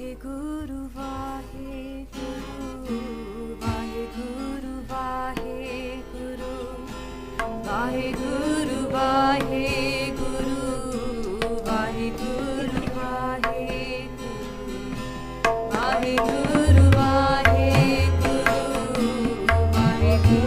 Vaheguru, Vaheguru, Vaheguru, Vaheguru, Vaheguru, Vaheguru, Vaheguru, Vaheguru, Vaheguru, Vaheguru, Vaheguru,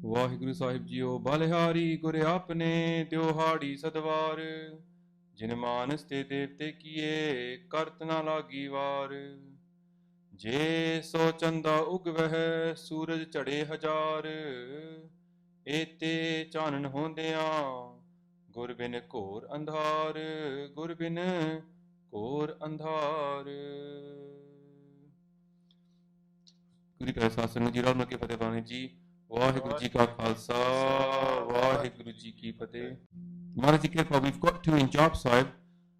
Waheguru ਸਾਹਿਬ JIO ਬਲਿਹਾਰੀ ਗੁਰ ਆਪਨੇ ਦਿਓਹਾੜੀ ਸਦਵਾਰ ਜਿਨ ਮਾਨਸ ਤੇ ਦੇਵਤੇ ਕੀਏ ਕਰਤ ਨਾ ਲਾਗੀ ਵਾਰ ਜੇ ਸੋ ਚੰਦਾ ਉਗਵਹਿ ਸੂਰਜ ਚੜੇ ਹਜ਼ਾਰ ਏਤੇ ਚਾਨਣ ਹੁੰਦਿਆਂ ਗੁਰ ਬਿਨ ਘੋਰ ਅੰਧਾਰ ਗੁਰ ਬਿਨ ਘੋਰ ਅੰਧਾਰ। ਗੁਰੂ ਪਿਆਰੇ ਸਾਧ ਸੰਗਤ ਜੀ ਰਲ ਮਿਲ ਕੇ ਫਤਿਹ ਪਾਣੀ ਜੀ। ਵਾਹਿਗੁਰੂ ਜੀ ਕਾ ਖਾਲਸਾ ਵਾਹਿਗੁਰੂ ਜੀ ਕੀ ਫਤਿਹ। Maharaj Ji Kirpa, we've got to in Jap Sahib.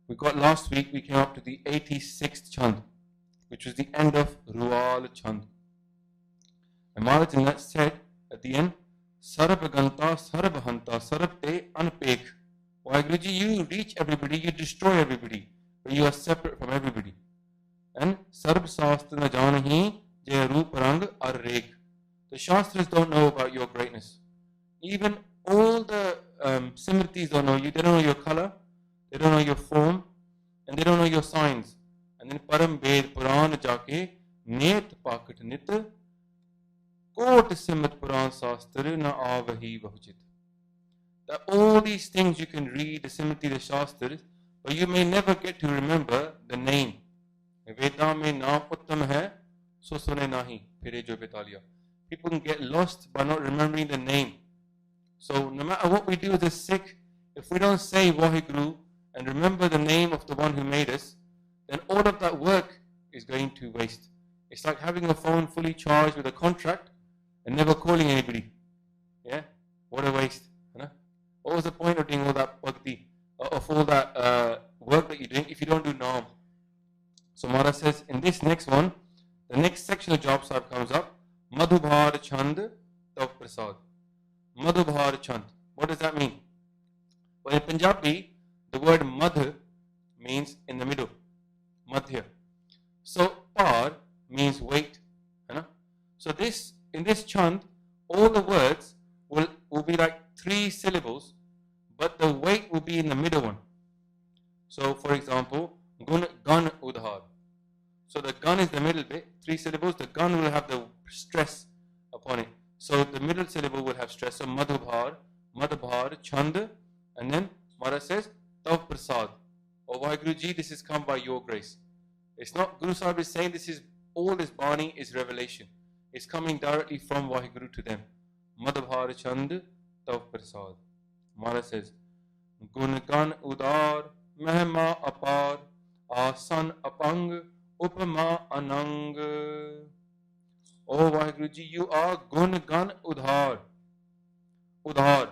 We got last week, we came up to the 86th Chand, which was the end of Rual Chand. And Maharaj in that said at the end, Sarab Ganta, Sarab Hanta, Sarab Te Anpek. Waheguru Ji, you reach everybody, you destroy everybody, but you are separate from everybody. And Sarab Sastra na janahi, Jai Roop Rang Ar Rekh. The Shastras don't know about your greatness. Even all the Simritis don't know you. They don't know your color, they don't know your form, and they don't know your signs. And then Param Ved Puran Jake Net Pakat Nit Kot Simrit Puran Shastra Na Avahi Vahjit. That all these things you can read, the Simriti, the Shastras, but you may never get to remember the name. Veda mein naam uttam hai, so sune nahi, phire jo betaliya. People can get lost by not remembering the name. So no matter what we do as a Sikh, if we don't say Vaheguru and remember the name of the one who made us, then all of that work is going to waste. It's like having a phone fully charged with a contract and never calling anybody. Yeah? What a waste. What was the point of doing all that bhakti, of all that work that you're doing if you don't do Naam? So Maharaj says in this next one, the next section of Jap Sahib comes up, Madhubhar Chand Tav Prasad. Madhubhar Chand. What does that mean? Well, in Punjabi, the word Madh means in the middle. Madhya. So Par means weight. So in this chand, all the words will be like 3 syllables, but the weight will be in the middle one. So for example, Gan Udhar. So the gun is the middle bit, 3 syllables. The gun will have the stress upon it. So the middle syllable will have stress. So Madhubhar, Chand, and then Maharaj says, Tav Prasad. Oh Vaheguru Ji, this has come by your grace. It's not, Guru Sahib is saying this is, all this Bani is revelation. It's coming directly from Vaheguru to them. Madhubhar Chand, Tav Prasad. Maharaj says, Gun Gan Udar, Mehma Apar, Asan Apang, Upama Anang. Oh Vaheguru Ji, you are Gun Gan Udhar. Udhar.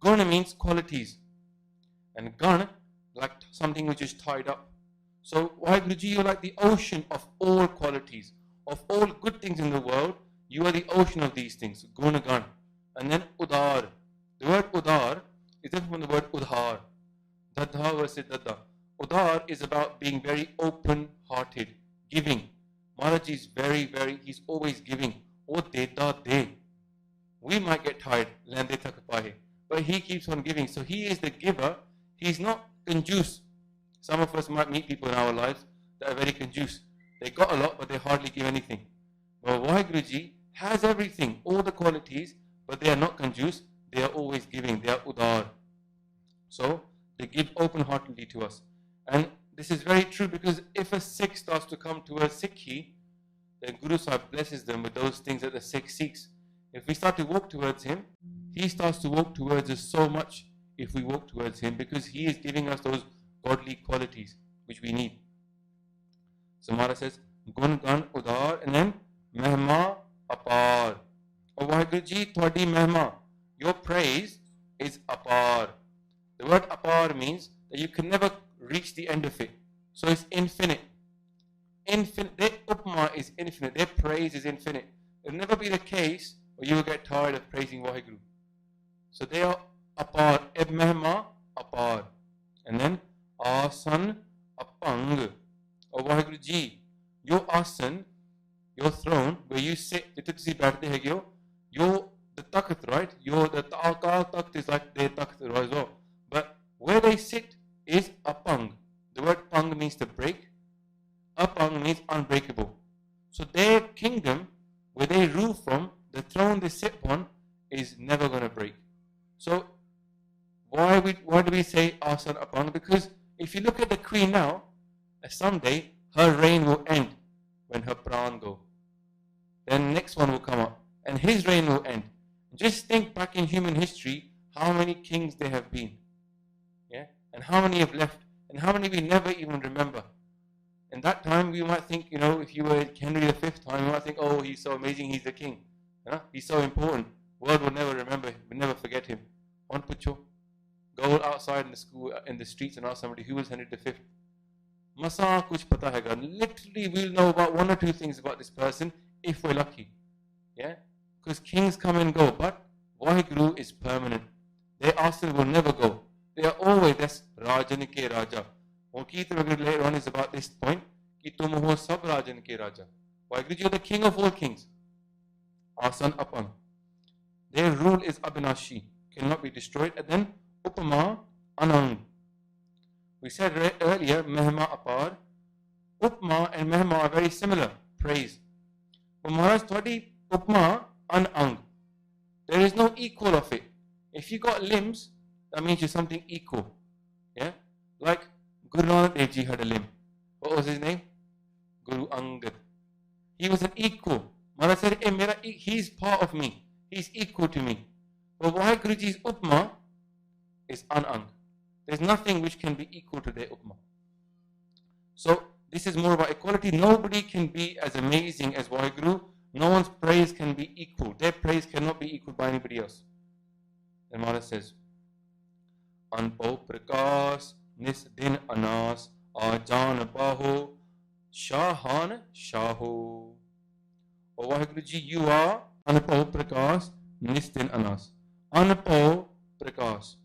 Guna means qualities. And Gan, like something which is tied up. So Vaheguru Ji, you are like the ocean of all qualities, of all good things in the world. You are the ocean of these things. Guna Gan. And then Udhar. The word Udhar is different from the word Udhar. Dadha versus Dada. Udhar is about being very open-hearted, giving. Maharaj is he's always giving. Oh, deta de. We might get tired, lende tak pahe. But he keeps on giving. So he is the giver. He's not conjuice. Some of us might meet people in our lives that are very conjuice. They got a lot, but they hardly give anything. But Vaheguru Ji has everything, all the qualities, but they are not conjuice. They are always giving. They are udar. So they give open-heartedly to us. And this is very true because if a Sikh starts to come towards Sikhi, then Guru Sahib blesses them with those things that the Sikh seeks. If we start to walk towards him, he starts to walk towards us so much if we walk towards him because he is giving us those godly qualities which we need. So Maharaj says, Gun Gan Udar, and then Mehma Apar. Oh Vaheguru Ji, Thwadi Mehma, your praise is Apar. The word Apar means that you can never reach the end of it. So it's infinite. Their upma is infinite. Their praise is infinite. It'll never be the case where you will get tired of praising Waheguru. So they are apar, eb mehma apar. And then asan apang. Oh Waheguru Ji, your asan, your throne, where you sit, the takht, right? The takht is like their takht as well. But where they sit is apang. The word pang means to break. Apang means unbreakable. So their kingdom, where they rule from, the throne they sit on, is never going to break. So why do we say asan apang? Because if you look at the queen now, someday her reign will end when her pran go. Then next one will come up, and his reign will end. Just think back in human history, how many kings there have been, yeah, and how many have left, and how many we never even remember. In that time, we might think, if you were Henry V time, you might think, oh, he's so amazing, he's the king. He's so important. World will never remember him, will never forget him. On pucho, go outside in the school, in the streets and ask somebody, who was Henry V? Masa kuch pata hai. Literally, we'll know about one or two things about this person if we're lucky. Yeah? Because kings come and go, but Waheguru is permanent. Their asana will never go. They are always, that's Rajan ke Raja. Kirtan later on is about this point, ki tum ho sab Rajan ke Raja. Waheguru, you are the king of all kings. Asan apam. Their rule is abinashi, cannot be destroyed. And then upama anang. We said earlier, mehma apar. Upma and mehma are very similar, praise. But Maharaj Twadi upma anang. There is no equal of it. If you got limbs, that means you're something equal. Yeah? Like Guru Nanak Dev Ji had a limb. What was his name? Guru Angad. He was an equal. Maharaj said, he's part of me. He's equal to me. But Waheguruji's upma is anang. There's nothing which can be equal to their upma. So this is more about equality. Nobody can be as amazing as Waheguru. No one's praise can be equal. Their praise cannot be equaled by anybody else. Then Maharaj says, Anpo Prakash Nis Din Anas Ajan Paho Shahan Shaho. O Waheguruji, you are Anpo Prakash Nis Din Anas. Anpo Prakash.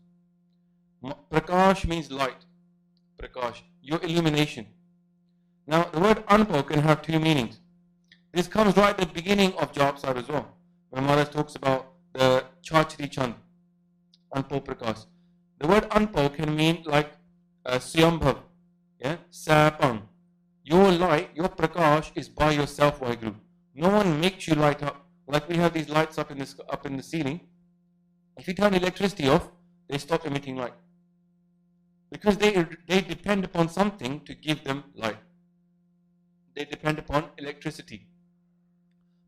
Prakash means light. Prakash, your illumination. Now, the word Anpo can have two meanings. This comes right at the beginning of Jap Sahib as well, when Maharaj talks about the Chachri Chand, Anpo Prakash. The word Anpo can mean like Suyambhav, yeah, Sapang. Your light, your Prakash is by yourself, Waheguru. No one makes you light up. Like we have these lights up in the ceiling. If you turn electricity off, they stop emitting light. Because they depend upon something to give them light. They depend upon electricity.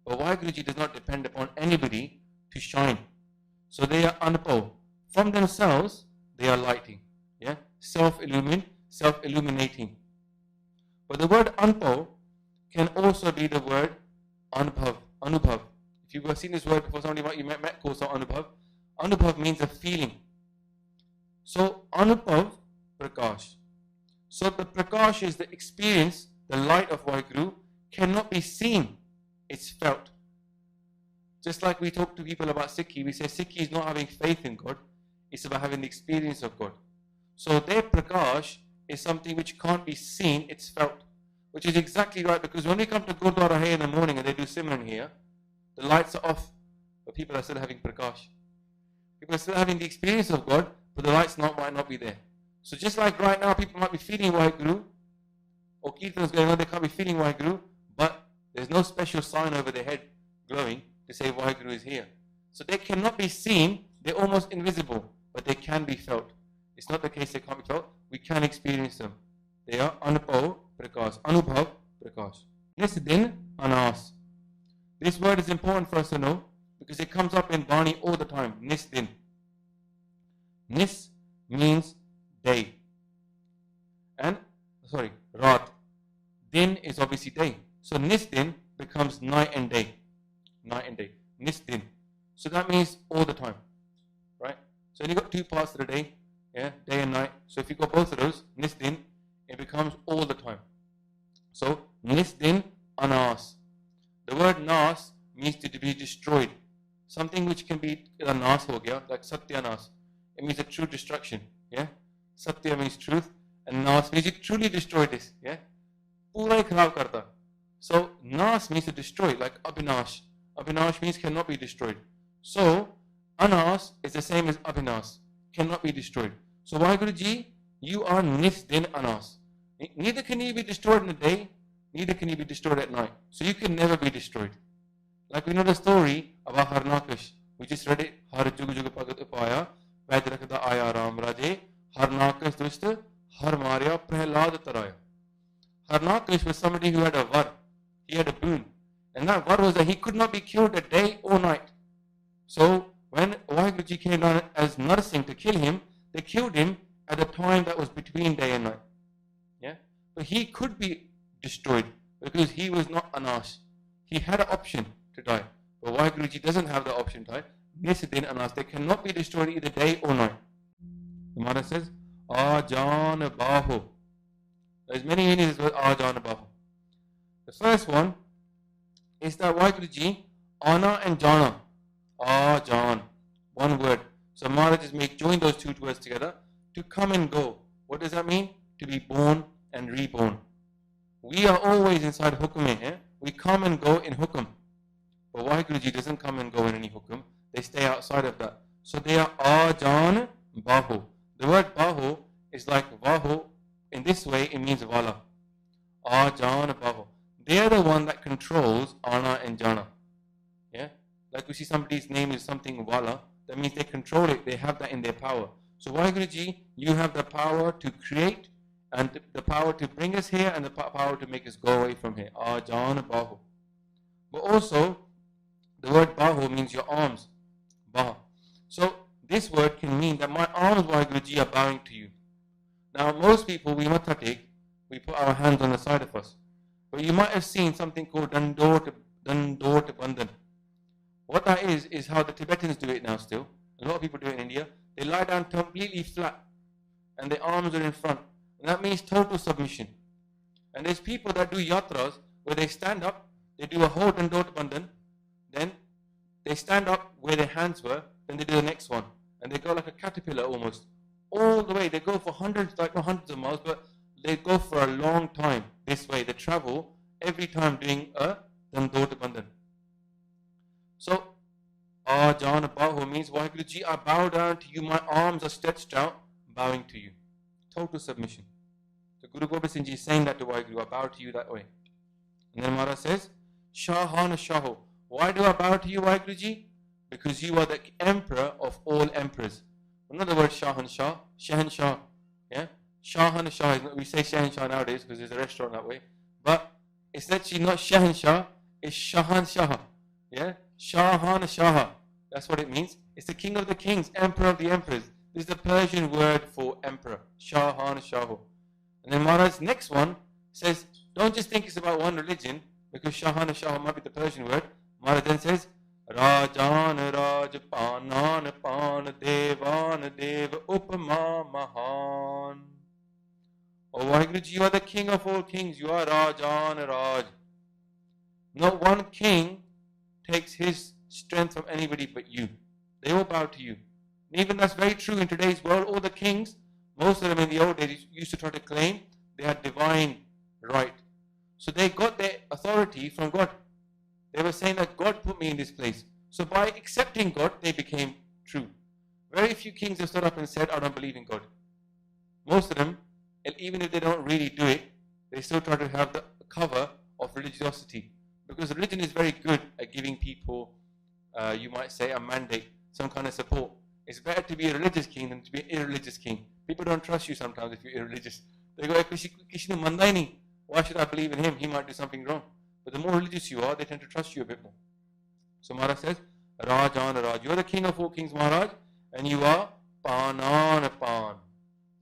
But Waheguruji does not depend upon anybody to shine. So they are anpo. From themselves, they are lighting. Yeah? Self-illuminating. But the word anpo can also be the word anubhav. Anubhav. If you've seen this word before, somebody you met Kosa anubhav. Anubhav means a feeling. So anubhav, prakash. So the prakash is the experience, the light of Waheguru cannot be seen. It's felt. Just like we talk to people about Sikhi, we say Sikhi is not having faith in God, it's about having the experience of God. So their prakash is something which can't be seen, it's felt. Which is exactly right, because when we come to Gurdwara here in the morning and they do Simran here, the lights are off, but people are still having prakash. People are still having the experience of God, but the lights might not be there. So just like right now, people might be feeling Waheguru, or Kirtan is going on, they can't be feeling Waheguru, but there's no special sign over their head glowing to say Waheguru is here. So they cannot be seen, they're almost invisible, but they can be felt. It's not the case they can't be felt, we can experience them. They are Anubhav Prakash, Anubhav Prakash. Nisdin Anas. This word is important for us to know because it comes up in Bani all the time. Nisdin. Nis means day. And, Raat. Din is obviously day. So Nisdin becomes night and day. Night and day. Nisdin. So that means all the time. Right? So you've got two parts of the day. Yeah, day and night. So if you got both of those, Nisdin, it becomes all the time. So Nisdin Anas. The word Nas means to be destroyed. Something which can be naas ho gaya, like satyanas. It means a true destruction. Yeah? Satya means truth, and nas means you truly destroy this. Yeah? Pura hi kharab karta. So nas means to destroy, like abhinash. Abhinash means cannot be destroyed. So anas is the same as abhinash, cannot be destroyed. So Vaheguruji, you are nisdin anas. Neither can you be destroyed in the day, neither can you be destroyed at night. So you can never be destroyed. Like we know the story about Harnakash. We just read it. Har jug jug pagat upaya, vaid rakhda aya ram raje, Harnakash dushta, har marya prahlad taraya. Harnakash was somebody who had a var. He had a boon. And that var was that he could not be killed a day or night. So when Vaheguruji came down as nursing to kill him, they killed him at a time that was between day and night. Yeah? But he could be destroyed because he was not anas. He had an option to die. But Vaheguruji doesn't have the option to die. Nisidin anas. They cannot be destroyed either day or night. The Maharaj says, Ajan Baho. There's many meanings with Ajan Baho. The first one is that Vaheguruji, Ana and Jana. Ajan. One word. So Maharaj is join those two words together. To come and go. What does that mean? To be born and reborn. We are always inside hukum here. We come and go in hukum. But Vaheguruji doesn't come and go in any hukum. They stay outside of that. So they are Ajan Baho. The word Baho is like Vaho. In this way, it means Vala. Ajan Baho. They are the one that controls Ana and Jana. Yeah? Like we see somebody's name is something Vala. That means they control it. They have that in their power. So Vaheguruji, you have the power to create and the power to bring us here and the power to make us go away from here. Ajan Baho. But also, the word Baho means your arms. Baha. So this word can mean that my arms, Vaheguruji, are bowing to you. Now most people, we matatik, we put our hands on the side of us. But you might have seen something called Dandor to Bandhan. What that is how the Tibetans do it now still. A lot of people do it in India. They lie down completely flat and their arms are in front. And that means total submission. And there's people that do yatras where they stand up, they do a whole Dandor to Bandhan, then they stand up where their hands were, then they do the next one. And they go like a caterpillar almost. All the way. They go for hundreds, like not hundreds of miles, but they go for a long time this way. They travel every time doing a Dandor to Bandhan. So, Ajan Baho means Vaheguruji, I bow down to you, my arms are stretched out, bowing to you. Total submission. So Guru Gobind Singh Ji is saying that to Vaheguru, I bow to you that way. And then Maharaj says, Shahan Shaho. Why do I bow to you, Vaheguruji? Because you are the emperor of all emperors. Another word, Shahan Shah, Shahan Shah. Yeah? Shahan Shah, we say Shahan Shah nowadays because there's a restaurant that way. But it's actually not Shahan Shah, it's Shahan Shah. Yeah? Shahan Shah. That's what it means. It's the king of the kings, emperor of the emperors. This is the Persian word for emperor. Shahan Shahu. And then Maharaj's next one says, don't just think it's about one religion, because Shahan Shahu might be the Persian word. Maharaj then says, Rajan Raj Panan Pan Devan Dev Upama Mahan. Oh Vaheguruji, you are the king of all kings. You are Rajan Raj. Not one king takes his strength from anybody but you. They all bow to you. And even that's very true in today's world. All the kings, most of them in the old days used to try to claim they had divine right. So they got their authority from God. They were saying that God put me in this place. So by accepting God, they became true. Very few kings have stood up and said, I don't believe in God. Most of them, and even if they don't really do it, they still try to have the cover of religiosity. Because religion is very good at giving people, you might say, a mandate, some kind of support. It's better to be a religious king than to be an irreligious king. People don't trust you sometimes if you're irreligious. They go, why should I believe in him? He might do something wrong. But the more religious you are, they tend to trust you a bit more. So Maharaj says, Rajan Raj. You are the king of all kings, Maharaj, and you are Panan Pan.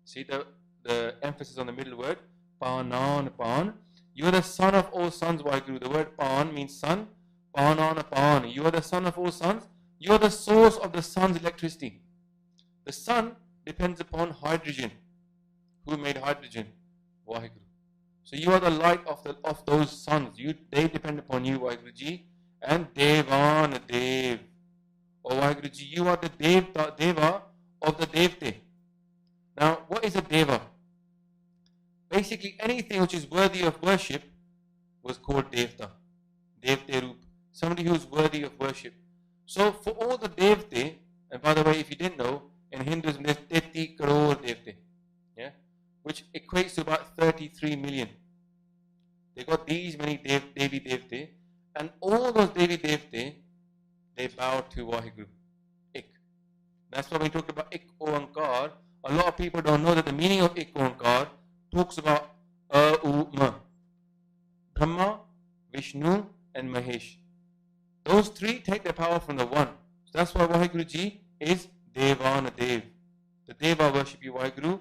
See the emphasis on the middle word, Panan Pan. You are the son of all sons, Vaheguru. The word Pan means son. Panan Pan. You are the son of all sons. You are the source of the sun's electricity. The sun depends upon hydrogen. Who made hydrogen? Vaheguru. So you are the light of those suns. They depend upon you, Vaheguruji, and Devan Dev. Oh Vaheguru Ji, you are the Deva of the Devte. Now, what is a Deva? Basically, anything which is worthy of worship was called Devta. Devte Roop. Somebody who is worthy of worship. So, for all the Devte, and by the way, if you didn't know, in Hinduism there's 30 crore Devte, yeah, which equates to about 33 million. They got these many Devi Devte, and all those Devi Devte, they bow to Vaheguru. Ik. That's why we talk about Ik Oankar. A lot of people don't know that the meaning of Ik Oankar talks about Ma. Brahma, Vishnu, and Mahesh. Those three take their power from the one. So that's why Vaheguru Ji is Devana Dev. The Deva worship you, Vaheguru.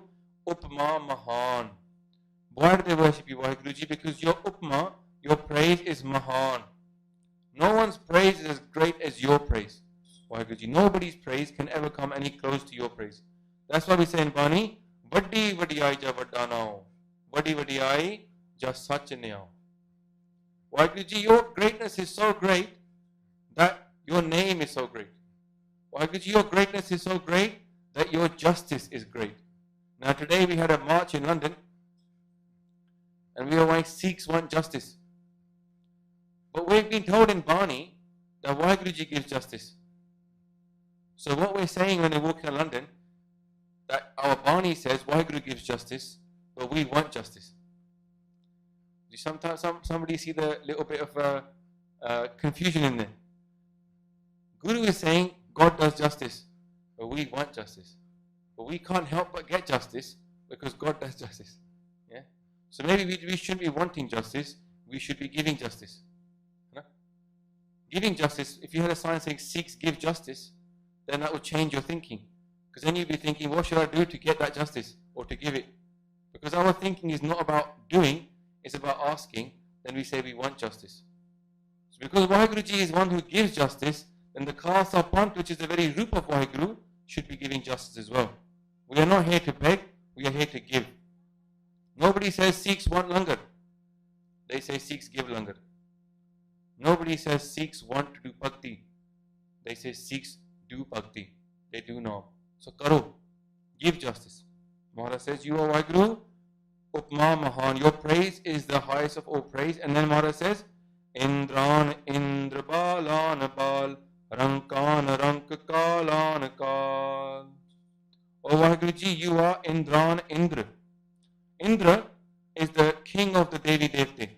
Upma Mahan. Why do they worship you, Vaheguru Ji? Because your Upma, your praise is Mahan. No one's praise is as great as your praise, Vaheguru Ji. Nobody's praise can ever come any close to your praise. That's why we say in Bani, Vaddi Vadiyai Ja Vaddana. Vaddi Vadiyai Ja Sachanayao. Vaheguru Ji, your greatness is so great that your name is so great. Vaheguru Ji, your greatness is so great that your justice is great. Now today we had a march in London and we were like, Sikhs want justice. But we've been told in Bani that Vaheguru Ji gives justice. So what we're saying when we walk in London, that our Bani says Vaheguru gives justice, but we want justice. Sometimes somebody see the little bit of confusion in there. Guru is saying God does justice, but we want justice. But we can't help but get justice because God does justice. Yeah? So maybe we shouldn't be wanting justice, we should be giving justice. Giving justice, if you had a sign saying Sikhs give justice, then that would change your thinking. Because then you'd be thinking, what should I do to get that justice or to give it? Because our thinking is not about doing, it's about asking, then we say we want justice. So because Vaheguru Ji is one who gives justice, then the Khalsa Panth, which is the very root of Vaheguru, should be giving justice as well. We are not here to beg, we are here to give. Nobody says Sikhs want langar. They say Sikhs give langar. Nobody says Sikhs want to do bhakti. They say Sikhs do bhakti. They do now. So karo, give justice. Maharaj says, you are Vaheguru, Upma Mahan. Your praise is the highest of all praise. And then Maharaj says, Indran Indra Balan Bal, Rankan Rank Kalan Kal. O Vaheguru Ji, you are Indran Indra. Indra is the king of the Devi Devte.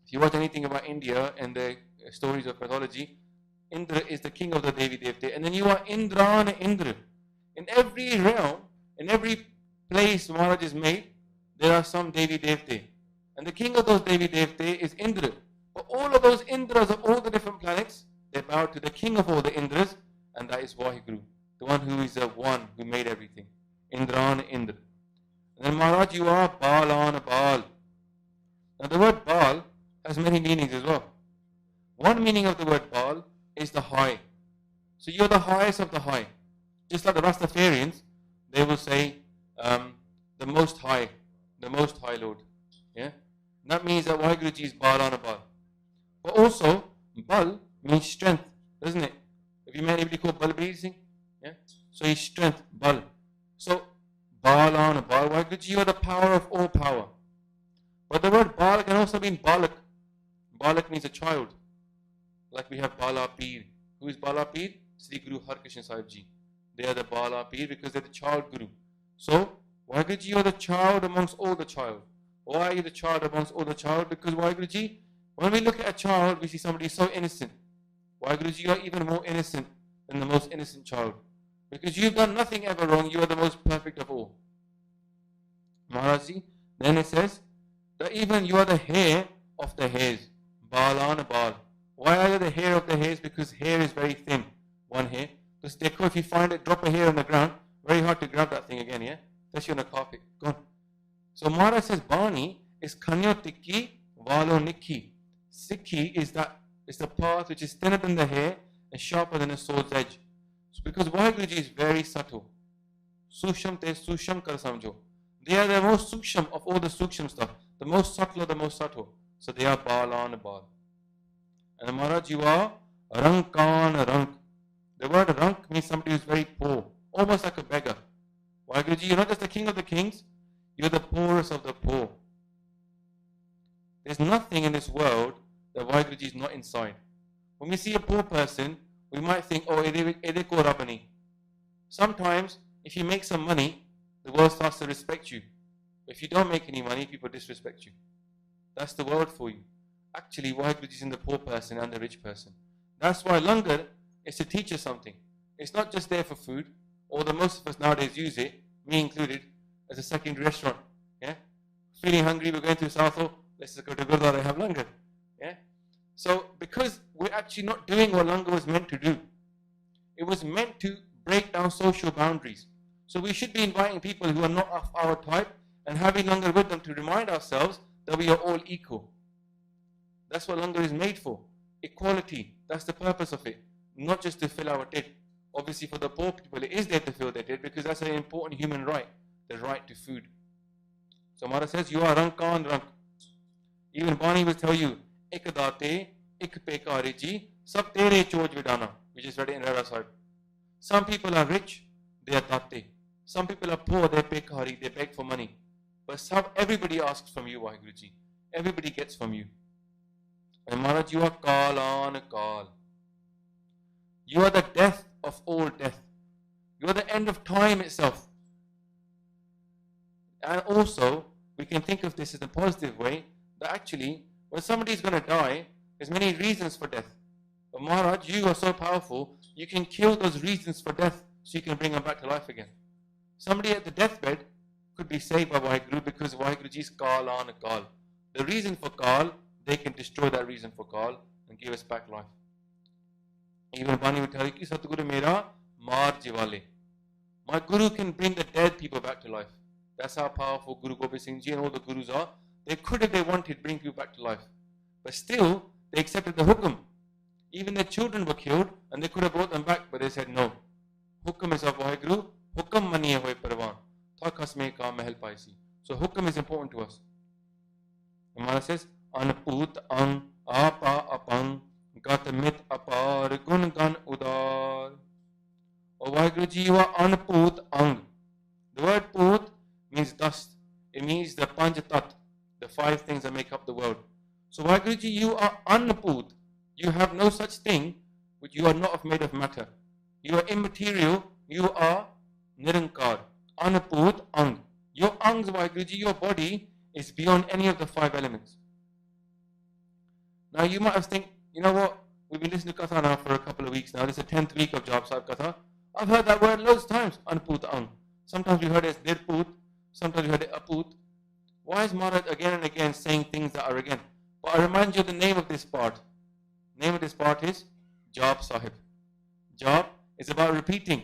If you watch anything about India and the stories of mythology, Indra is the king of the Devi Devte. And then you are Indran Indra. In every realm, in every place Maharaj is made, there are some Devi Devte. And the king of those Devi Devte is Indra. But all of those Indras of all the different planets, they bow to the king of all the Indras, and that is Vaheguru, the one who is the one who made everything. Indran Indra. And then Maharaj, you are Balan Bal. Now the word Bal has many meanings as well. One meaning of the word Baal is the high. So you're the highest of the high. Just like the Rastafarians, they will say the most high Lord. Yeah? And that means that Vaheguru Ji is Baalana Baal. But also, Bal means strength, doesn't it? Have you met anybody called Balbir Singh? Yeah? So he's strength, Bal. So, Baalana Baal, Vaheguru Ji, you are the power of all power. But the word Baal can also mean Balak. Balak means a child. Like we have Bala Peer. Who is Bala Peer? Sri Guru Harkrishan Sahib Ji. They are the Bala Peer because they're the child Guru. So, Vaheguru Ji, you are the child amongst all the child. Why are you the child amongst all the child? Because Vaheguru Ji, when we look at a child, we see somebody so innocent. Vaheguru Ji, you are even more innocent than the most innocent child. Because you've done nothing ever wrong, you are the most perfect of all. Maharaj Ji, then it says, that even you are the hair of the hairs. Baalana Baal. Why are you the hair of the hairs? Because hair is very thin. One hair. Just if you find it, drop a hair on the ground, very hard to grab that thing again, yeah? Especially on a carpet. Gone. So Maharaj says Bani is Kanyo Tikki, Valo Nikki. Sikhi is the path which is thinner than the hair and sharper than a sword's edge. So because Vaheguru Ji is very subtle. Susham te susham kar samjho. They are the most suksham of all the suksham stuff. The most subtle of the most subtle. So they are Baalan Baal. And Maharaj, you are Rankan Rank. The word Rank means somebody who's very poor, almost like a beggar. Vaheguruji, you're not just the king of the kings, you're the poorest of the poor. There's nothing in this world that Vaheguruji is not inside. When we see a poor person, we might think, oh, ede ko rab nahi. Sometimes, if you make some money, the world starts to respect you. If you don't make any money, people disrespect you. That's the world for you. Actually, Vaheguruji is in the poor person and the rich person. That's why langar is to teach us something. It's not just there for food, although most of us nowadays use it, me included, as a secondary restaurant. Yeah? Feeling hungry, we're going to Southall, let's just go to Gurdwara and have langar. Yeah? So, because we're actually not doing what langar was meant to do, it was meant to break down social boundaries. So we should be inviting people who are not of our type and having langar with them to remind ourselves that we are all equal. That's what langar is made for. Equality. That's the purpose of it. Not just to fill our tit. Obviously for the poor people it is there to fill their tit because that's an important human right. The right to food. So Maharaj says, you are Rankan Rank. Even Bani will tell you, Ik date, ik pekari ji, sab tere choj vidana. We just read it in Rara Sahib. Some people are rich, they are date. Some people are poor, they pekari, they beg for money. But everybody asks from you, Vaheguruji. Everybody gets from you. And Maharaj, you are Kalan Kal. You are the death of all death. You are the end of time itself. And also, we can think of this in a positive way, that actually, when somebody is going to die, there's many reasons for death. But Maharaj, you are so powerful, you can kill those reasons for death so you can bring them back to life again. Somebody at the deathbed could be saved by Vaheguru because Vaheguruji is Kalan Kal. The reason for Kal, they can destroy that reason for Kal and give us back life. Even Bani would tell you, Satguru Mera Mar Jivale. My Guru can bring the dead people back to life. That's how powerful Guru Gobind Singh Ji and all the Gurus are. They could, if they wanted, bring people back to life. But still, they accepted the hukum. Even their children were killed and they could have brought them back, but they said no. Hukum is of Vaheguru. Hukum maniye hoye parwan. Thakas mein ka mahal paisi. So hukum is important to us. The Maharaj says, Anput ang apa apang gatamit apar gun gan udar. O Vaheguruji, you are Anput ang. The word put means dust. It means the panchatat, the 5 things that make up the world. So Vaheguruji, you are Anput. You have no such thing which you are not made of matter. You are immaterial. You are Nirankar. Anput ang. Your angs, Vaheguruji, your body is beyond any of the 5 elements. Now you might have think, you know what, we've been listening to Katha now for a couple of weeks now. This is the 10th week of Jap Sahib Katha. I've heard that word loads of times, Anput ang. Sometimes we heard it as Nirput, sometimes we heard it Aput. Why is Maharaj again and again saying things that are again? But I remind you of the name of this part. The name of this part is Jap Sahib. Jap is about repeating.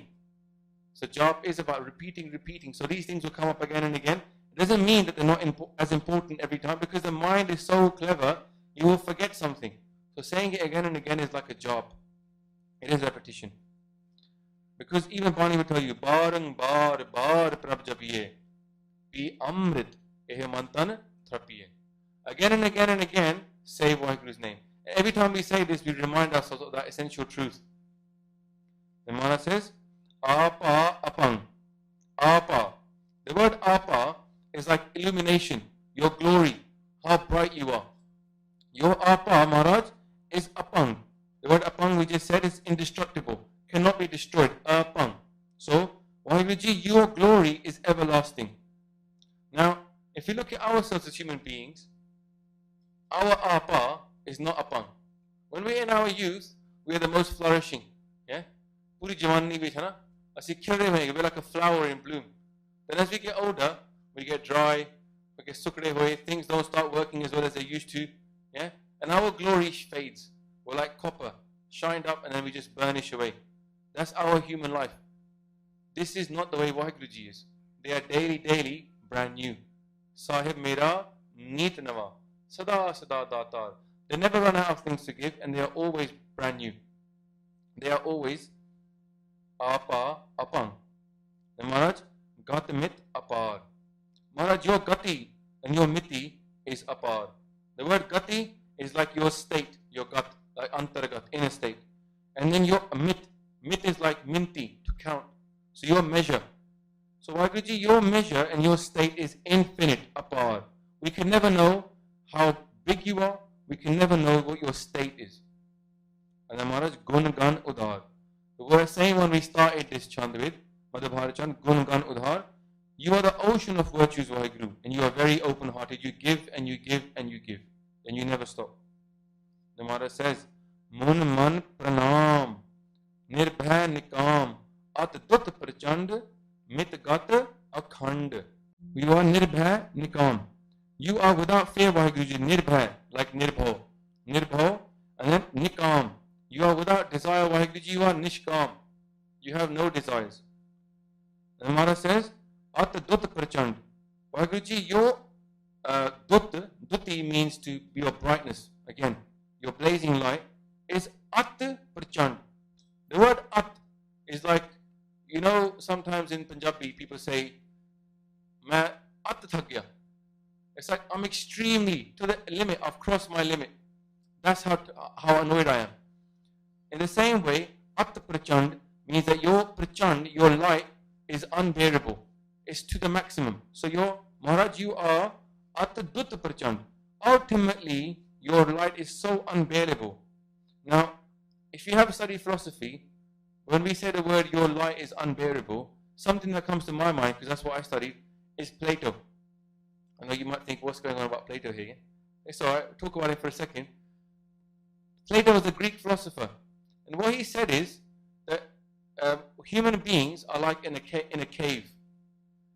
So Jap is about repeating. So these things will come up again and again. It doesn't mean that they're not as important every time because the mind is so clever, you will forget something. So saying it again and again is like a job. It is repetition. Because even Bani will tell you, Barang bar bar prab jabiye, pi amrit ehe mantan thrapiye. Again and again and again, say Vaheguru's name. Every time we say this, we remind ourselves of that essential truth. The Maharaj says, Apa apang. Apa. The word apa is like illumination, your glory, how bright you are. Your apa, Maharaj, is apang. The word apang we just said is indestructible, cannot be destroyed. Apang. So, Vaheguruji, your glory is everlasting. Now, if you look at ourselves as human beings, our apa is not apang. When we're in our youth, we are the most flourishing. Yeah? Puri Javani bhi tha na? Asi khilde hoye, we're like a flower in bloom. Then as we get older, we get dry, we get sukde hoye, things don't start working as well as they used to. Yeah? And our glory fades. We're like copper, shined up and then we just burnish away. That's our human life. This is not the way Vaheguruji is. They are daily, brand new. Sahib Mera Neet Nawa. Sada Sada Datar. They never run out of things to give and they are always brand new. They are always Apa Apang. And Maharaj, Gatamit Apar. Maharaj, your Gati and your Miti is Apar. The word Gati is like your state, your Gat. like antargat, inner state. And then your mit is like minti, to count. So your measure. So Vaheguruji, your measure and your state is infinite, apart. We can never know how big you are. We can never know what your state is. And then Maharaj, Gun Gan Udhar. The word saying when we started this chant with, Madhya Bharat chant, Gun Gan Udhar, you are the ocean of virtues, Vaheguru, and you are very open-hearted. You give and you give and you give, and you never stop. The Maharaj says, Mun Man Pranam, Nirbhay Nikam, At Dut Prachand, Mit Gat Akhand. You are Nirbhay Nikam. You are without fear, Vaheguruji, Nirbhay, like Nirbhav. Nirbhav, and then Nikam. You are without desire, Vaheguruji, you are Nishkam. You have no desires. And Maharaj says, At Dut Prachand. Vaheguruji, your Duti means to be your brightness. Again, your blazing light is At Prachand. The word At is like, you know, sometimes in Punjabi people say, Main At thak gaya. It's like I'm extremely to the limit. I've crossed my limit. That's how annoyed I am. In the same way, At Prachand means that your Prachand, your light, is unbearable. It's to the maximum. So your Maharaj, you are At Dut Prachand. Ultimately, your light is so unbearable. Now, if you have studied philosophy, when we say the word your light is unbearable, something that comes to my mind, because that's what I studied, is Plato. I know you might think, what's going on about Plato here? It's alright, talk about it for a second. Plato was a Greek philosopher. And what he said is that human beings are like in a cave.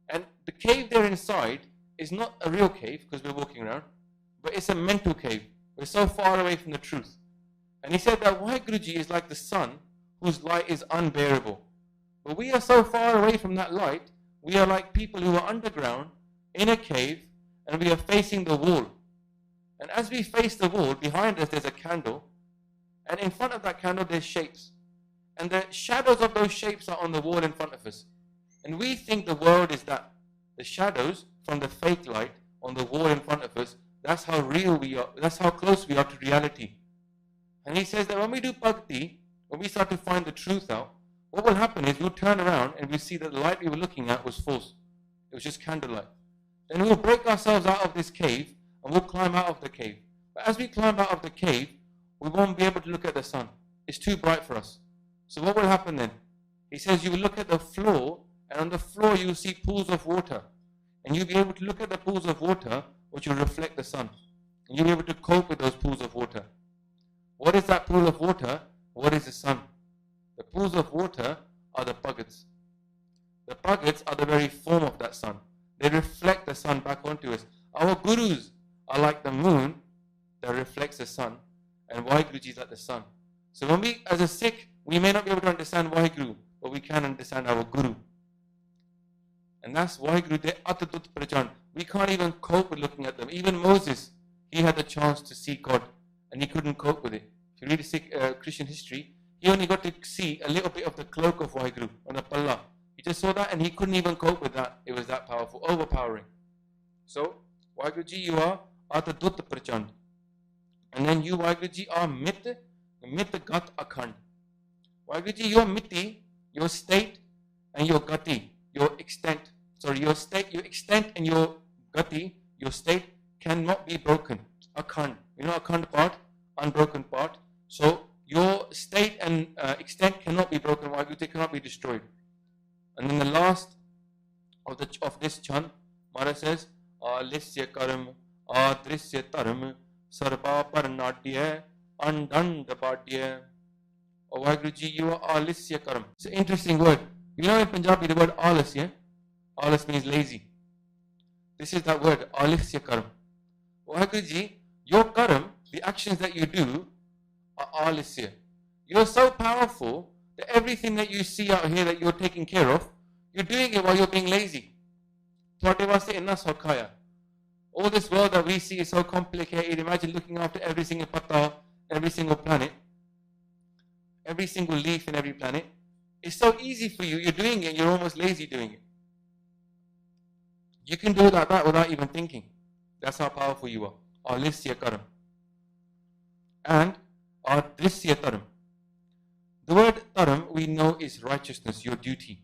And the cave they're inside is not a real cave, because we're walking around, but it's a mental cave. We're so far away from the truth. And he said that Vaheguruji is like the sun, whose light is unbearable. But we are so far away from that light, we are like people who are underground, in a cave, and we are facing the wall. And as we face the wall, behind us there's a candle, and in front of that candle there's shapes. And the shadows of those shapes are on the wall in front of us. And we think the world is that. The shadows from the fake light on the wall in front of us, that's how real we are, that's how close we are to reality. And he says that when we do bhakti, when we start to find the truth out, what will happen is we'll turn around and we'll see that the light we were looking at was false. It was just candlelight. Then we'll break ourselves out of this cave and we'll climb out of the cave. But as we climb out of the cave, we won't be able to look at the sun. It's too bright for us. So what will happen then? He says you will look at the floor, and on the floor you will see pools of water. And you'll be able to look at the pools of water which will reflect the sun. And you'll be able to cope with those pools of water. What is that pool of water? What is the sun? The pools of water are the bhagats. The bhagats are the very form of that sun. They reflect the sun back onto us. Our gurus are like the moon that reflects the sun, and Vaheguruji is like the sun. So when we, as a Sikh, we may not be able to understand Vaheguru, but we can understand our Guru. And that's Vaheguru, they Atadut Prachand. We can't even cope with looking at them. Even Moses, he had the chance to see God, and he couldn't cope with it. If you read Sikh Christian history, he only got to see a little bit of the cloak of Vaheguru on the palla. He just saw that and he couldn't even cope with that. It was that powerful, overpowering. So, Vaheguruji, you are Atadut Prachand. And then you, Vaheguruji, are Mit Gat Akhand. Vaheguruji, your Miti, your state, and your Gati, your extent. Sorry, your state, your extent and your Gati, your state cannot be broken. Akhand. You know Akhand part? Unbroken part. So, your state and extent cannot be broken. Vaheguruji, they cannot be destroyed. And then the last of this chant, Maharaj says, Alisya karam, Adrisya taram, Sarva parnadya, Andandabadya. Oh, Vaheguruji, you are Alisya karam. It's an interesting word. You know in Punjabi the word Alasya? Alas means lazy. This is that word, Alisya karam. Vaheguruji, your karam, the actions that you do, are Alisya. You're so powerful that everything that you see out here that you're taking care of, you're doing it while you're being lazy. All this world that we see is so complicated. Imagine looking after every single pata, every single planet, every single leaf in every planet. It's so easy for you. You're doing it. You're almost lazy doing it. You can do that without even thinking. That's how powerful you are. Alisya karam. And adrisya dharma. The word dharma we know is righteousness, your duty.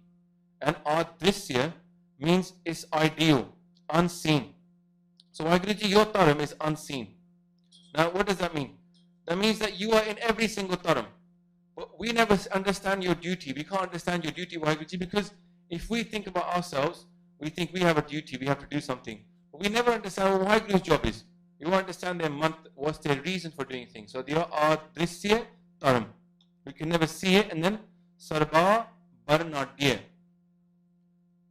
And adrisya means is ideal, unseen. So Vaheguruji, your dharma is unseen. Now what does that mean? That means that you are in every single dharma. But we never understand your duty. We can't understand your duty, Vaheguruji, because if we think about ourselves, we think we have a duty, we have to do something. But we never understand what Vaheguru's job is. We won't understand their month, what's their reason for doing things. So they are adrisya dharma. We can never see it. And then sarva barnadya.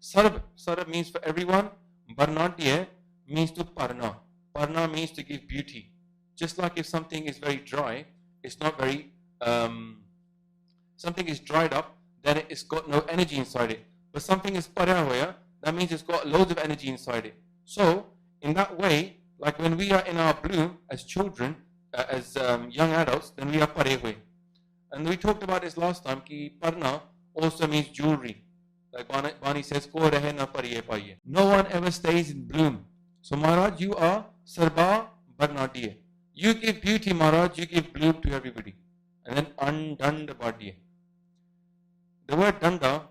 Sarv means for everyone. Barnadya means to parna. Parna means to give beauty. Just like if something is very dry, it's not very, something is dried up, then it's got no energy inside it. But something is parya hoya, that means it's got loads of energy inside it. So, in that way, like when we are in our bloom as children, as young adults, then we are pare hoye. And we talked about this last time, ki parna also means jewelry. Like Bani says, ko rahe na pariye paiye. No one ever stays in bloom. So Maharaj, you are sarva barnadiye. You give beauty, Maharaj, you give bloom to everybody. And then undanda badiye. The word danda,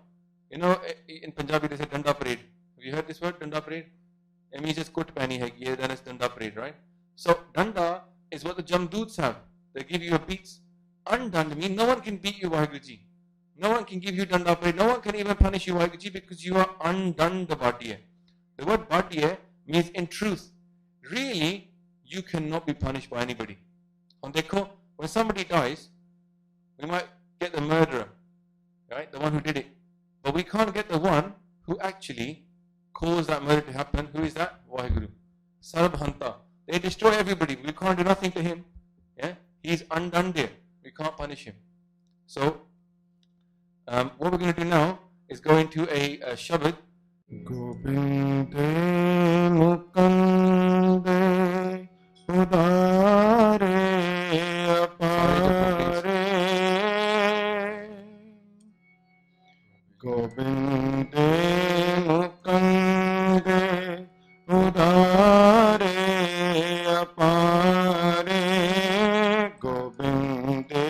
you know, in Punjabi they say danda parade. Have you heard this word, danda parade? It means just kut pani hai, then it's danda parade, right? So danda is what the Jamdoots have. They give you a beats. Undanda means no one can beat you, Vaheguruji. No one can give you danda parade. No one can even punish you, Vaheguruji, because you are undanda badiye. The word badiye means in truth. Really, you cannot be punished by anybody. When somebody dies, we might get the murderer, right? The one who did it. But we can't get the one who actually caused that murder to happen. Who is that? Vaheguru. Sarabhanta. They destroy everybody. We can't do nothing to him. Yeah? He's undone there. We can't punish him. So, what we're going to do now is go into a Shabad. Gobinde Mukande Udare Apare Gobinde Mukande Udare Apare Gobinde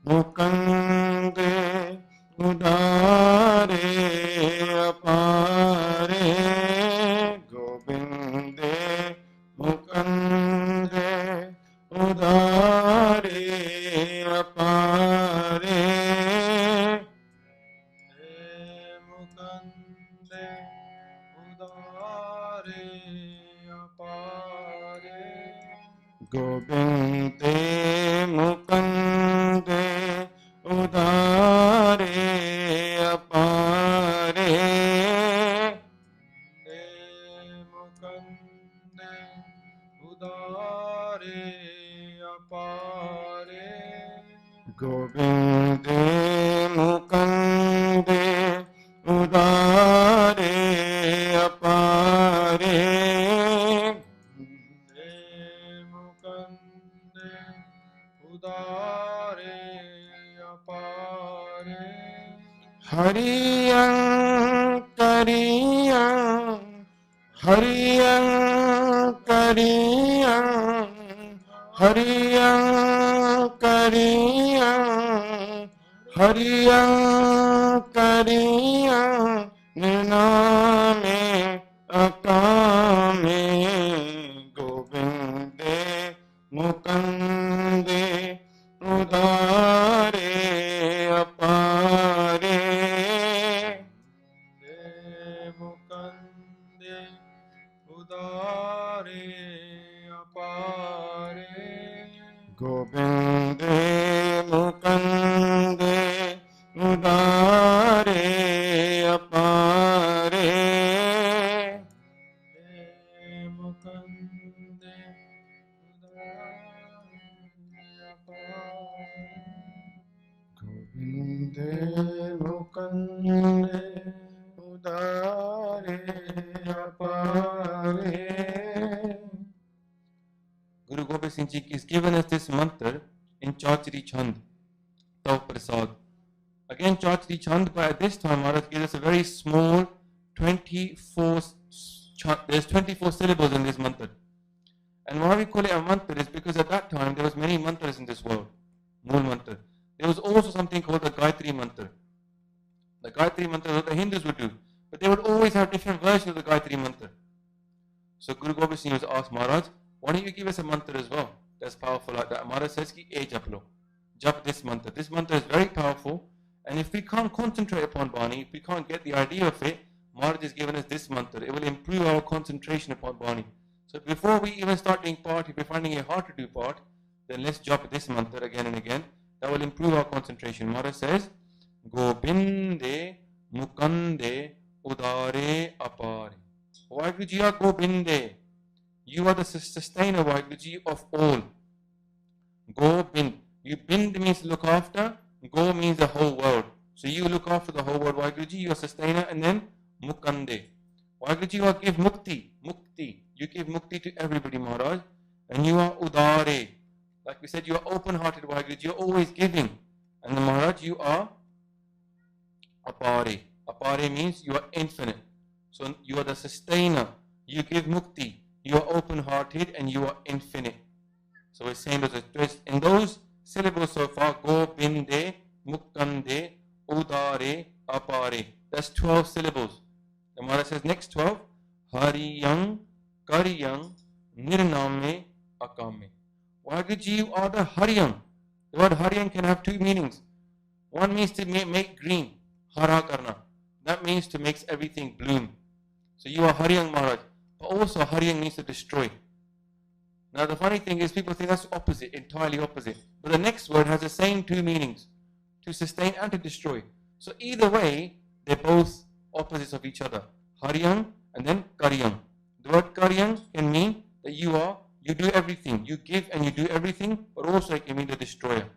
Mukande Udare Apare Gobinde Mukande Udare Apare Mukande Udare Apare Gobinde Mukande Udare Apare Mukande Udare Apare Gobinde Mukande Udare Apare Mukande Udare Apare Hariyan Kariyan Hariyan Kariyan Hariyan Kariyan Hariyan Kariyan Nirname Akame Gobinde Mukande Udare Apare Mukande Udare Apare Gobinde Mukande Udare Apare Mukande Gobinde Mukande Udare Apare. Guru Gobind Singh Ji is given us this mantra in Chachri Chand, Tav Prasad. Again, Chachri Chand, but at this time, Maharaj gives us a very small 24, there's 24 syllables in this mantra. And why we call it a mantra is because at that time there was many mantras in this world. Mool Mantra. There was also something called the Gayatri Mantra. The Gayatri Mantra that the Hindus would do, but they would always have different versions of the Gayatri Mantra. So Guru Gobind Singh was asked, Maharaj, why don't you give us a mantra as well that's powerful like that? Maharaj says, ki jap lo. Jap this mantra. This mantra is very powerful, and if we can't concentrate upon Bani, if we can't get the idea of it, Maharaj has given us this mantra. It will improve our concentration upon Bani. So before we even start doing part, if we're finding it hard to do part, then let's jap this mantra again and again. That will improve our concentration. Maharaj says, Gobinde Mukande Udare Apare. Vaheguruji are Gobinde. You are the sustainer, Vaheguruji, of all. Gobind. Bind means look after. Go means the whole world. So you look after the whole world, Vaheguruji, you are sustainer, and then Mukande. Vaheguruji, you are give mukti. Mukti. You give mukti to everybody, Maharaj. And you are Udare. Like we said, you are open-hearted, Vaheguruji. You are always giving. And the Maharaj, you are Apare. Apare means you are infinite. So you are the sustainer. You give mukti. You are open-hearted and you are infinite. So we're saying in those syllables so far, Gobinde, Mukande, Udare, Apare. That's 12 syllables. The Maharaj says next 12, Hariyang, Kariyang, Nirname, Akame. Vaheguruji, you are the Hariyang. The word Hariyang can have two meanings. One means to make green, Hara Karna. That means to make everything bloom. So you are Hariyang, Maharaj. But also Hariyang means to destroy. Now the funny thing is people think that's opposite, entirely opposite. But the next word has the same two meanings. To sustain and to destroy. So either way, they're both opposites of each other. Hariyang and then Kariyang. The word Kariyang can mean that you do everything. You give and you do everything, but also it can mean the destroyer.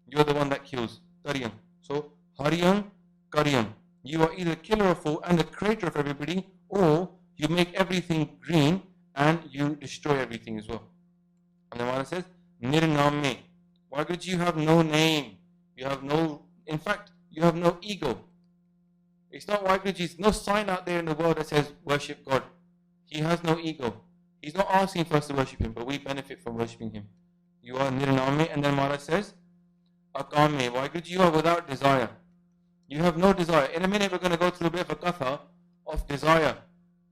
You're the one that kills. Kariyang. So Hariyang, Kariyang. You are either killer of all and the creator of everybody, or you make everything green and you destroy everything as well. And the Maharaj says, Nirname. Vaheguruji, you have no name. You have no ego. It's not Vaheguruji's, no sign out there in the world that says worship God. He has no ego. He's not asking for us to worship him, but we benefit from worshipping him. You are Nirname, and then Maharaj says, Akame. Vaheguruji, you are without desire. You have no desire. In a minute we're going to go through a bit of a katha of desire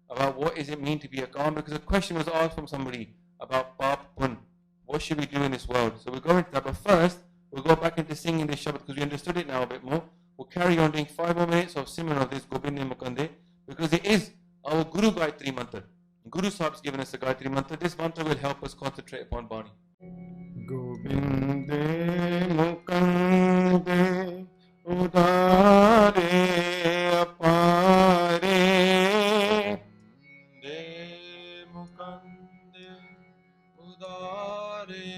about what does it mean to be a Akam, because a question was asked from somebody about Pap Pun. What should we do in this world? So we'll go into that, but first we'll go back into singing this Shabad because we understood it now a bit more. We'll carry on doing 5 more minutes of Simran of this Gobinde Mukande because it is our Guru Gayatri Mantra. Guru Sahib's given us a Gayatri Mantra. This mantra will help us concentrate upon Bani. Gobinde Mukande Udare Apare De Mukande Udare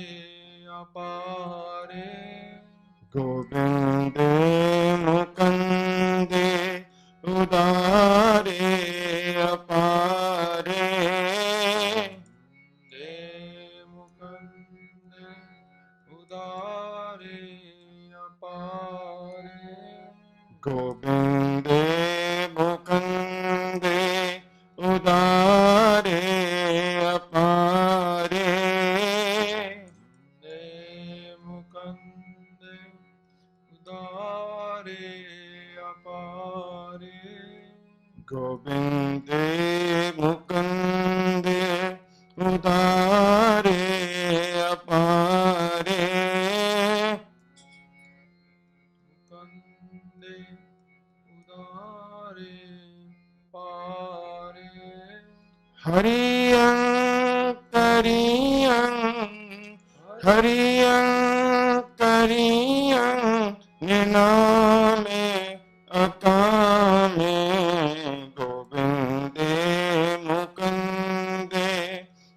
Apare Gobinde Mukande Udare Apare De Mukande Udare Apare Gobinde Mukande Udare Apare De Mukande Udare Apare Gobinde Mukande Udare Apare Hariyang Kariyang Hariyang Kariyang Nirname Akame Gobinde Mukande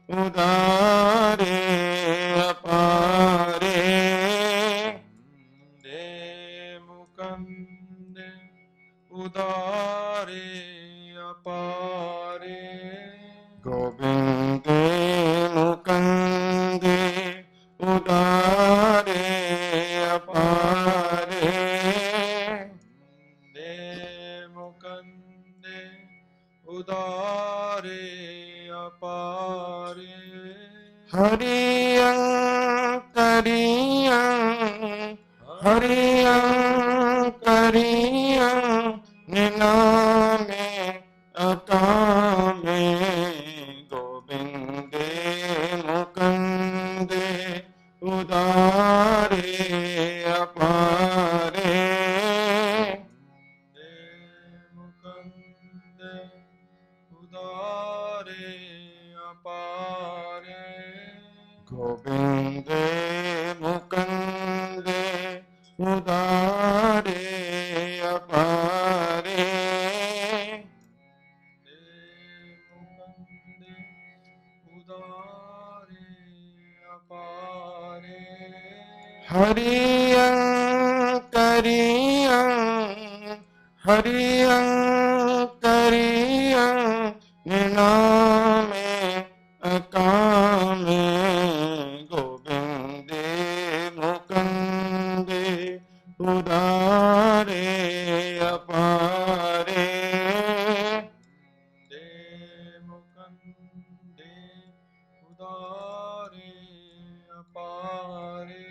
Udare Apare De Mukande Udare Apare Gobinde Mukande Udare Apare De Mukande Udare Apare Hariyang Kariyang Hariyam Kariyam Niname Akame Gobinde Mukande Udare Apare Mukande Udare Apare Gobinde Mukande Udare Apare Mukande Udare Apare Hariyam Kariyam Hariyam Kariyam Niname Akame Gobinde Mukande Udare Apare Mukande Udare Apare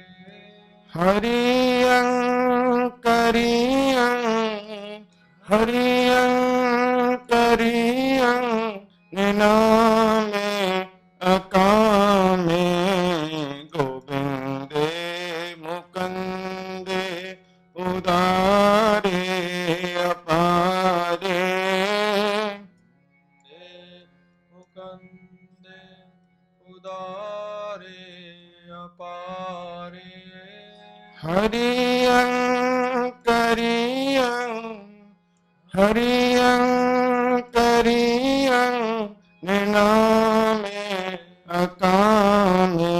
Hariyam Kariyam Hariyam Kariyam Niname Akame Gobinde Mukande Udare Apare Mukande Udare Apare Hariyam Kariyam Hariyam Kariyam Niname Akame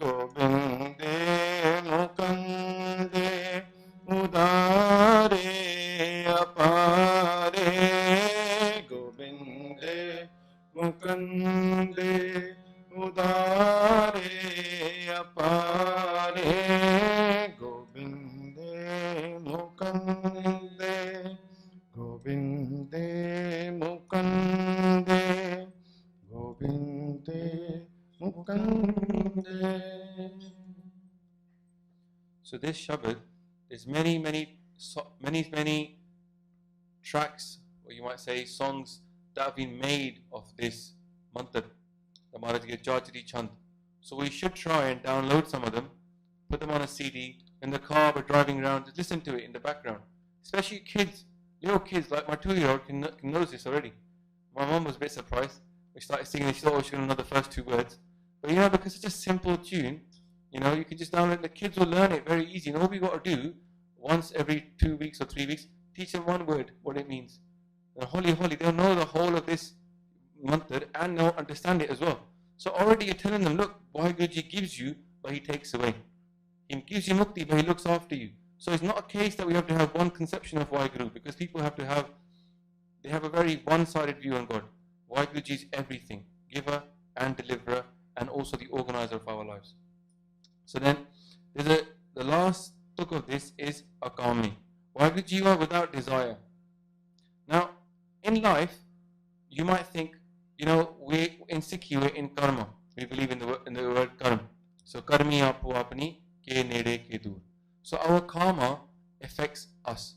Gobinde Mukande Udare Apare Gobinde Mukande Udare Apare Gobinde Mukande Gobinde Mukande Gobinde Mukande. So this Shabad, there's many tracks, or you might say songs, that have been made of this mantra, the Maharaj Ge Jajri Chand. So we should try and download some of them, put them on a CD, in the car we're driving around, just listen to it in the background. Especially kids, little kids, like my 2-year-old can knows this already. My mom was a bit surprised. We started singing and she thought she didn't know the first 2 words. But because it's just a simple tune, you can just download, the kids will learn it very easy. And all we got to do, once every 2 weeks or 3 weeks, teach them one word, what it means. And holy, they'll know the whole of this mantra and they'll understand it as well. So already you're telling them, look, Vaheguruji gives you, but he takes away. He gives you mukti, but he looks after you. So it's not a case that we have to have one conception of Vaheguru, because people have a very one-sided view on God. Vaheguruji is everything, giver and deliverer, and also the organizer of our lives. So then, the last tuk of this is Akami. Vaheguruji are without desire. Now, in life, you might think, we're insecure in karma. We believe in the word karma. So karmi apu apni ke nede ke dur. So our karma affects us.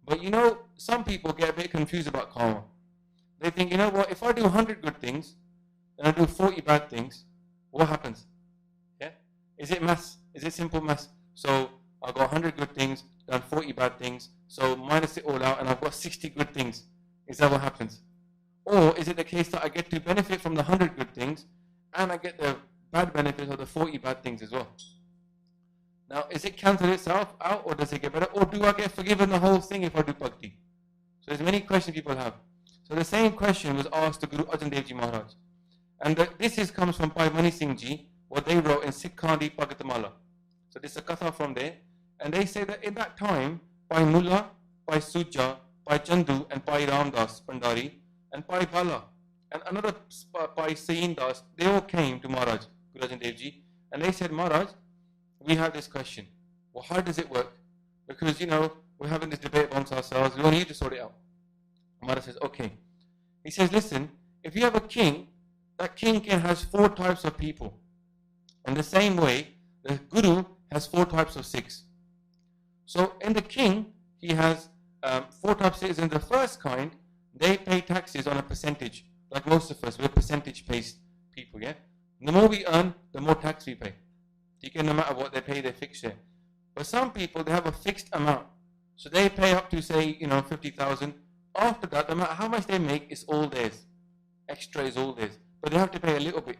But some people get a bit confused about karma. They think, what, if I do 100 good things and I do 40 bad things, what happens? Yeah? Is it maths? Is it simple maths? So I've got 100 good things, done 40 bad things, so minus it all out and I've got 60 good things. Is that what happens? Or is it the case that I get to benefit from the 100 good things and I get the bad benefits of the 40 bad things as well? Now, is it cancel itself out, or does it get better? Or do I get forgiven the whole thing if I do bhakti? So there's many questions people have. So the same question was asked to Guru Arjan Dev Ji Maharaj. And this comes from Bhai Mani Singh Ji, what they wrote in Sikhandi Bhagatamala. So this is a katha from there. And they say that in that time, Bhai Mullah, Bhai Suja, Bhai Chandu, and Bhai Ramdas Pandari, and Bhai Bala, and another Bhai Sayin Das, they all came to Maharaj, Guru Arjan Dev Ji, and they said, Maharaj, we have this question. Well, how does it work? Because, we're having this debate amongst ourselves. We want you to sort it out. Maharaj says, okay. He says, listen, if you have a king, that king has 4 types of people. In the same way, the Guru has 4 types of Sikhs. So in the king, he has 4 types of citizens. The first kind, they pay taxes on a percentage. Like most of us, we're percentage-based people, yeah? The more we earn, the more tax we pay. No matter what they pay, they fix it. But some people, they have a fixed amount. So they pay up to, say, 50,000. After that, no matter how much they make, it's all theirs. Extra is all theirs. But they have to pay a little bit.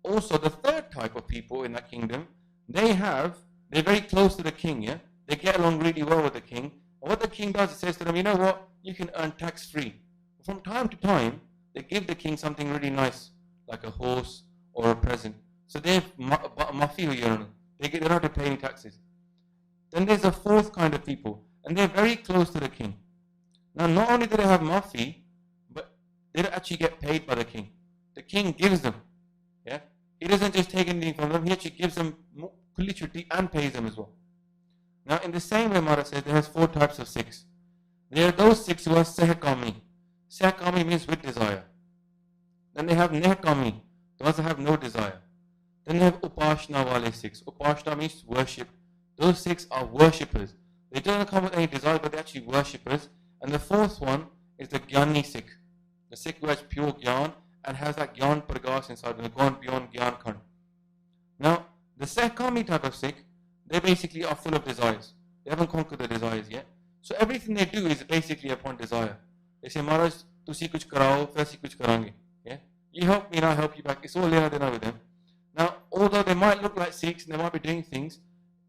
Also, the third type of people in that kingdom, they're very close to the king, yeah? They get along really well with the king. And what the king does, he says to them, you know what? You can earn tax-free. From time to time, they give the king something really nice, like a horse or a present. So they've mafi ho. They don't have to pay any taxes. Then there's a fourth kind of people, and they're very close to the king. Now, not only do they have mafi, but they don't actually get paid by the king. The king gives them. Yeah, he doesn't just take anything from them. He actually gives them literally and pays them as well. Now, in the same way, Mara says there has 4 types of Sikhs. There are those Sikhs who are sehkami. Sehkami means with desire. Then they have nehkami, the ones that have no desire. Then they have upashna wale Sikhs. Upashna means worship. Those Sikhs are worshippers. They don't come with any desire, but they're actually worshippers. And the fourth one is the Gyani Sikh. The Sikh who has pure Gyan and has that Gyan Pragas inside them, gone beyond Gyan Khan. Now, the Sehkami type of Sikh, they basically are full of desires. They haven't conquered the desires yet. So everything they do is basically upon desire. They say, Maharaj, tusi kuch karao, faisi kuch karange. Yeah? You help me and I help you back. It's all lena dena with them. Now, although they might look like Sikhs and they might be doing things,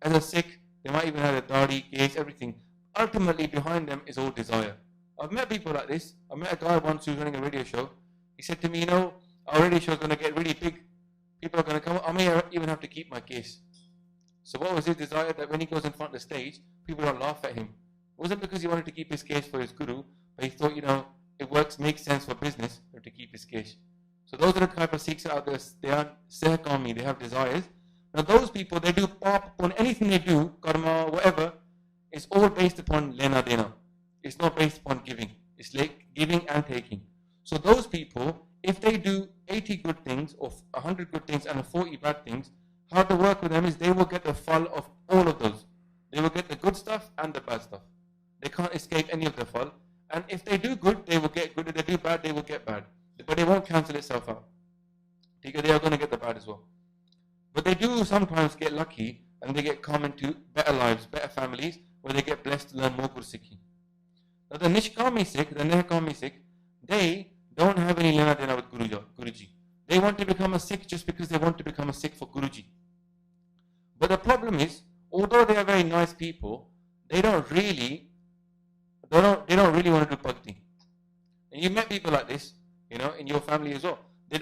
as a Sikh, they might even have a dadi, case, everything. Ultimately, behind them is all desire. I've met people like this. I met a guy once who was running a radio show. He said to me, our radio show is going to get really big. People are going to come. I may even have to keep my case. So what was his desire? That when he goes in front of the stage, people don't laugh at him. It wasn't because he wanted to keep his case for his guru, but he thought, it makes sense for business to keep his case. So those are the type of Sikhs out there. They are sehkami. They have desires. Now those people, they do pop upon anything they do, karma, whatever, it's all based upon lena dena. It's not based upon giving. It's like giving and taking. So those people, if they do 80 good things or 100 good things and 40 bad things, how to work with them is they will get the fall of all of those. They will get the good stuff and the bad stuff. They can't escape any of the fall. And if they do good, they will get good. If they do bad, they will get bad. But it won't cancel itself out. They are going to get the bad as well. But they do sometimes get lucky and they get come into better lives, better families, where they get blessed to learn more Gursikhi. Now the Nishkami Sikh, the Nehkami Sikh, they don't have any lena dena with Guruji. They want to become a Sikh just because they want to become a Sikh for Guruji. But the problem is, although they are very nice people, they don't really want to do bhakti. And you met people like this, in your family as well. They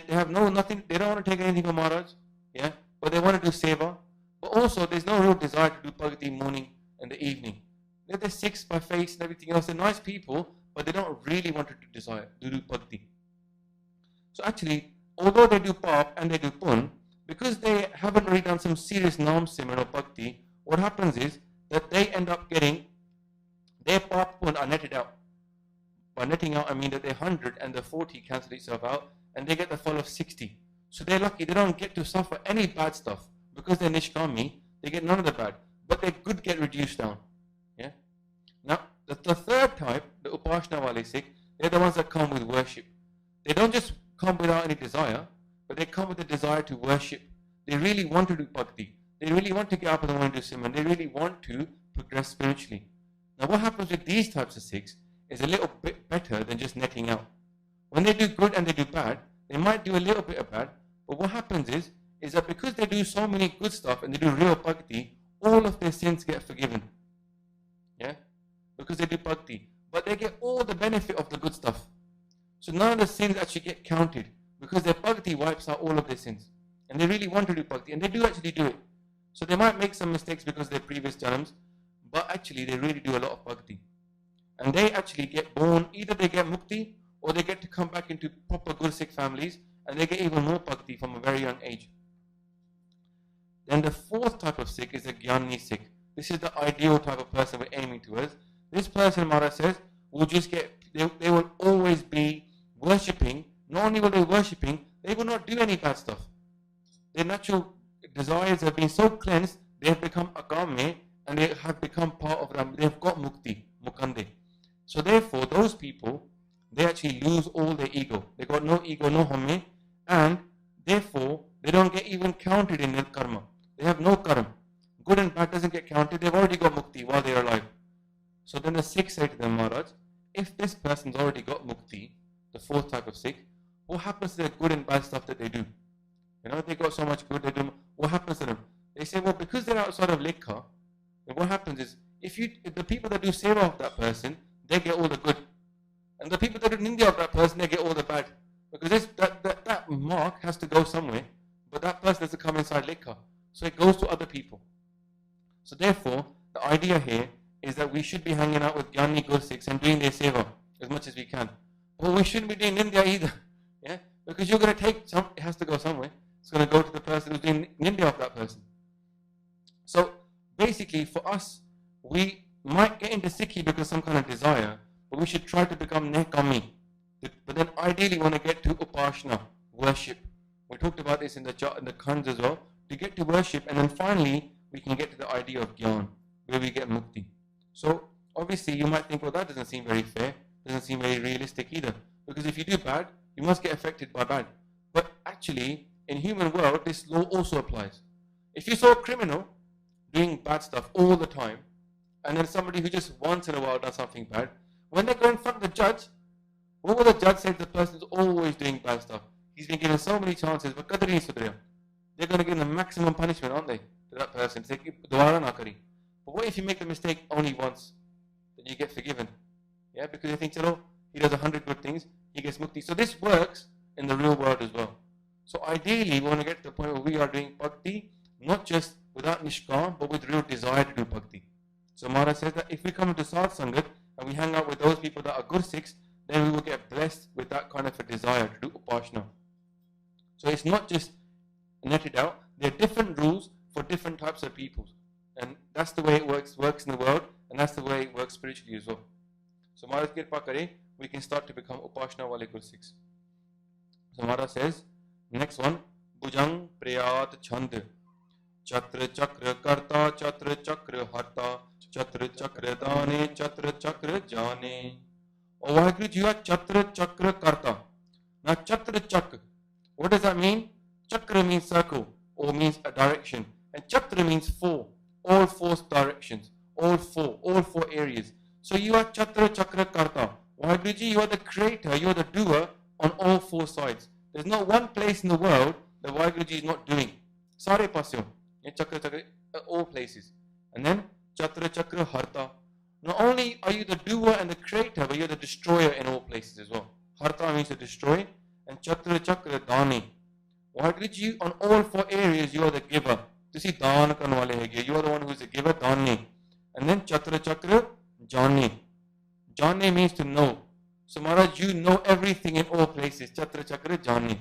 have nothing, they don't want to take anything from Maharaj, yeah, but they want to do seva. But also there's no real desire to do bhakti morning and the evening. They're Sikhs by face and everything else. They're nice people, but they don't really want to do bhakti. So actually, although they do pap and they do pun, because they haven't really done some serious nam simran or bhakti, what happens is that they end up getting their pap pun are netted out. By netting out, I mean that their 100 and the 40 cancel itself out, and they get the fall of 60. So they're lucky. They don't get to suffer any bad stuff because they're nishkami. They get none of the bad, but their good get reduced down. Yeah. Now the third type, the upashna wale Sikh, they're the ones that come with worship. They don't just come without any desire, but they come with a desire to worship. They really want to do bhakti. They really want to get up in the morning and do simran. They really want to progress spiritually. Now what happens with these types of Sikhs is a little bit better than just netting out. When they do good and they do bad, they might do a little bit of bad, but what happens is that because they do so many good stuff and they do real bhakti, all of their sins get forgiven. Yeah? Because they do bhakti. But they get all the benefit of the good stuff. So none of the sins actually get counted because their bhakti wipes out all of their sins. And they really want to do bhakti, and they do actually do it. So they might make some mistakes because of their previous janams, but actually they really do a lot of bhakti. And they actually get born, either they get mukti or they get to come back into proper Gursikh families, and they get even more bhakti from a very young age. Then the fourth type of Sikh is a Gyani Sikh. This is the ideal type of person we're aiming towards. This person, Maharaj says, will just get, they will always be worshipping. Not only will they be worshipping, they will not do any bad stuff. Their natural desires have been so cleansed they have become akame and they have become part of them. They have got mukti, mukande. So therefore, those people, they actually lose all their ego. They got no ego, no hame, and therefore they don't get even counted in their karma. They have no karma. Good and bad doesn't get counted. They've already got mukti while they are alive. So then the Sikhs say to them, Maharaj, if this person's already got mukti, the fourth type of Sikh, what happens to the good and bad stuff that they do? You know, they got so much good, they do. What happens to them? They say, well, because they're outside of Likha, then what happens is, if the people that do seva of that person, they get all the good. And the people that do nindya of that person, they get all the bad. Because that mark has to go somewhere, but that person doesn't come inside Likha. So it goes to other people. So therefore, the idea here is that we should be hanging out with Jnani Gursikhs and doing their seva as much as we can. But we shouldn't be doing nindya either. Yeah? Because you're going to take some, it has to go somewhere. It's going to go to the person who's doing nindya of that person. So basically for us, we might get into Sikhi because of some kind of desire, but we should try to become Nekami. But then ideally we want to get to Upashna, worship. We talked about this in the Khands as well. To get to worship, and then finally we can get to the idea of Gyan, where we get Mukti. So obviously you might think, well, that doesn't seem very fair, doesn't seem very realistic either. Because if you do bad, you must get affected by bad. But actually, in human world, this law also applies. If you saw a criminal doing bad stuff all the time, and then somebody who just once in a while does something bad, when they go in front of the judge, what will the judge say to the person who's always doing bad stuff? He's been given so many chances, but kadar nahi sudhriya. They're going to give the maximum punishment, aren't they, to that person? Say, "Dobara na kari." But what if you make a mistake only once? Then you get forgiven. Yeah, because they think, chalo, he does 100 good things, he gets mukti. So this works in the real world as well. So ideally, we want to get to the point where we are doing bhakti, not just without nishkam, but with real desire to do bhakti. So Maharaj says that if we come into Sadh Sangat and we hang out with those people that are Gursikhs, then we will get blessed with that kind of a desire to do Upashna. So it's not just netted out. There are different rules for different types of people. And that's the way it works in the world, and that's the way it works spiritually as well. So Maharaj Kirpa Kare, we can start to become Upashna Wale Gursikhs. So Maharaj says, next one, Bhujang Prayat Chand. Chatra Chakra Karta, Chatra Chakra Harta, Chatra Chakra Dane, Chatra Chakra Jane. Oh Vaheguru, you are Chatra Chakra Karta. Now Chatra Chakra, what does that mean? Chakra means circle, or means a direction. And Chatra means four, all four directions, all four areas. So you are Chatra Chakra Karta. Vaheguruji, you are the creator, you are the doer on all four sides. There's not one place in the world that Vaheguruji is not doing. Sare pasyon. Chakra Chakra, all places. And then Chatra Chakra Harta. Not only are you the doer and the creator, but you're the destroyer in all places as well. Harta means to destroy, and Chatra Chakra Dani. Vaheguruji, on all four areas, you are the giver. You see, Daan karne wale hai, you are the one who is the giver, Dani. And then Chatra Chakra Jani. Jani means to know. So Maharaj, you know everything in all places. Chatra Chakra Jani.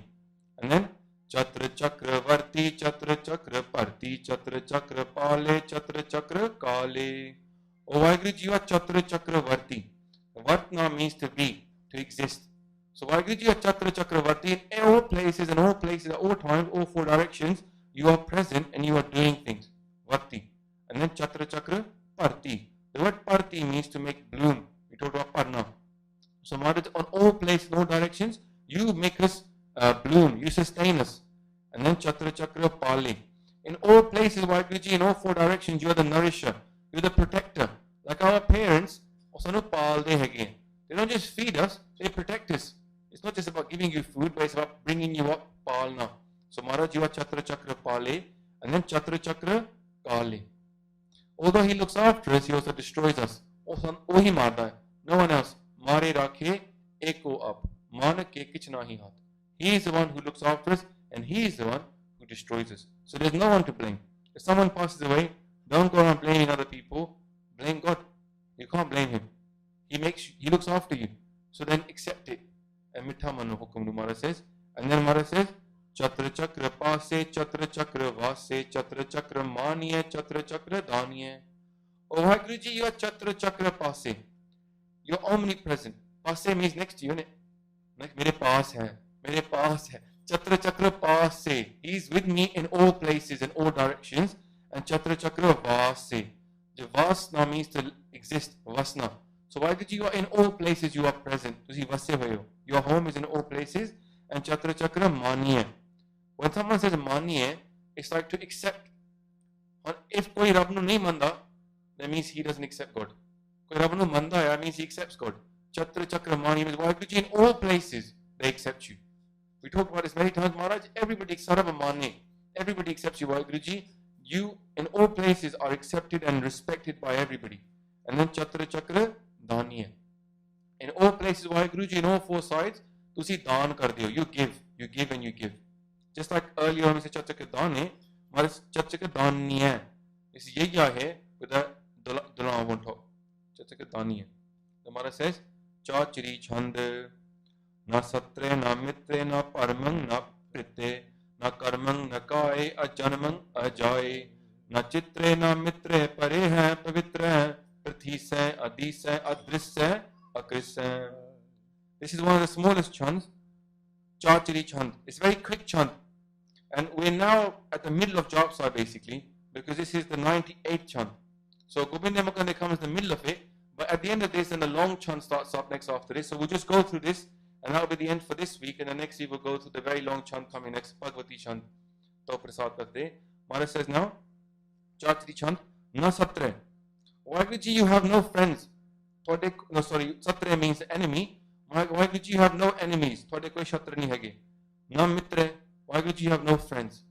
And then Chatra Chakra Varti, Chatra Chakra Parti, Chatra Chakra Pale, Chatra Chakra Kale. Oh Vaheguruji, you are Chatra Chakra Varti. Vartna means to be, to exist. So Vaheguruji, you are Chatra Chakra Varti in all places, at all times, all four directions. You are present and you are doing things. Varti. And then Chatra Chakra Parti. The word Parti means to make bloom. We talked about Parna. So Maharaj, on all places, all directions, you make us bloom, you sustain us. And then Chatra Chakra Pali. In all places, Vaheguruji, in all four directions, you are the nourisher, you're the protector. Like our parents, they don't just feed us, they protect us. It's not just about giving you food, but it's about bringing you up, Palna. So Maharaj, you are Chatra Chakra Pali, and then Chatra Chakra Kali. Although he looks after us, he also destroys us. No one else. Mare rakhe eko up. Manake kichna hi hat. He is the one who looks after us, and he is the one who destroys us. So there's no one to blame. If someone passes away, don't go around blaming other people. Blame God. You can't blame him. He looks after you. So then accept it. And Mitha Manu Hukum Maharaj says. And then Maharaj says, Chatra Chakra Pase, Chatra Chakra Vase, Chatra Chakra Maniye, Chatra Chakra Daniye. Oh Vaheguruji, you are Chatra Chakra Pase. You're omnipresent. Pase means next to you, isn't it? Like, mere paas hai. Chatra Chakra Pase. He's with me in all places, in all directions. And Chatra Chakra Vase. The Vasna means to exist, Vasna. So Vaheguru Ji, you are in all places, you are present. Your home is in all places. And Chatra Chakra Manye. When someone says Manye, it's like to accept. If koi Rab nu nahi manda, that means he doesn't accept God. Koi Rab nu manda hai, means he accepts God. Chatra Chakra Manye means Vaheguru Ji, in all places they accept you. We talked about this many times, Maharaj. Everybody Sarva Manye. Everybody accepts you, Vaheguru Ji. You in all places are accepted and respected by everybody. And then Chatra Chakra Daniya. In all places, Vaheguru Ji, in all four sides, tusi daan kar diyo. You give and you give. Just like earlier when we said Chatra Chakra Dane, Maharaj Chatra Chakra Daniya. This is yaya hai with a dula on top. Chatra Chakra Daniya. The Maharaj says, Chachri Chand, na satre, na mitre, na paramang, na prite, na karmang, na kae, ajanamang, ajaye, na chitre, na mitre, pare hai, pavitra hai, prathis hai, adis hai, adris hai, akris hai. This is one of the smallest chants, Chachri chant. It's a very quick chant. And we're now at the middle of Japsa basically, because this is the 98th chant. So Govinda Makande comes in the middle of it, but at the end of this, then the long chant starts up next after this. So we'll just go through this, and that'll be the end for this week, and the next week we'll go through the very long chant coming next, Bhagavati chant. To Prasad Karte. Maharaj says now, Chachri chant, na satre. Vaheguru Ji, you have no friends. No, sorry, satre means enemy. Vaheguru Ji, you have no enemies. Thode koi shatra nahi hage. Na mitre. Vaheguru Ji, you have no friends.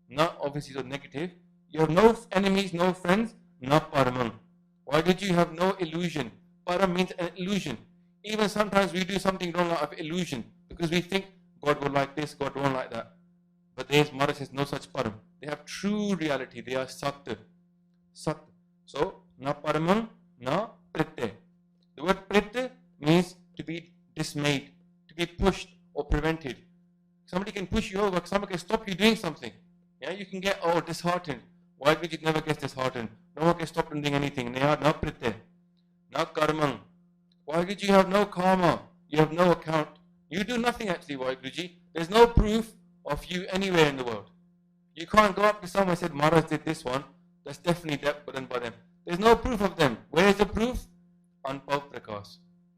Na obviously is negative. You have no enemies, no friends. Na paramang. Vaheguru Ji, you have no illusion. Param means an illusion. Even sometimes we do something wrong out of illusion because we think God will like this, God won't like that. But there's Maharaj says no such param. They have true reality. They are sat. Sat. So na paramang, na pritte. The word pritte means to be dismayed, to be pushed or prevented. Somebody can push you over, somebody can stop you doing something. Yeah, you can get disheartened. Why would you never get disheartened? No one can stop them doing anything. Na pritte. Na karmang. Vaheguru Ji, you have no karma, you have no account. You do nothing actually, Vaheguru Ji. There's no proof of you anywhere in the world. You can't go up to someone and say, Maharaj did this one, that's definitely done by them. There's no proof of them. Where is the proof? Anpav Prakash.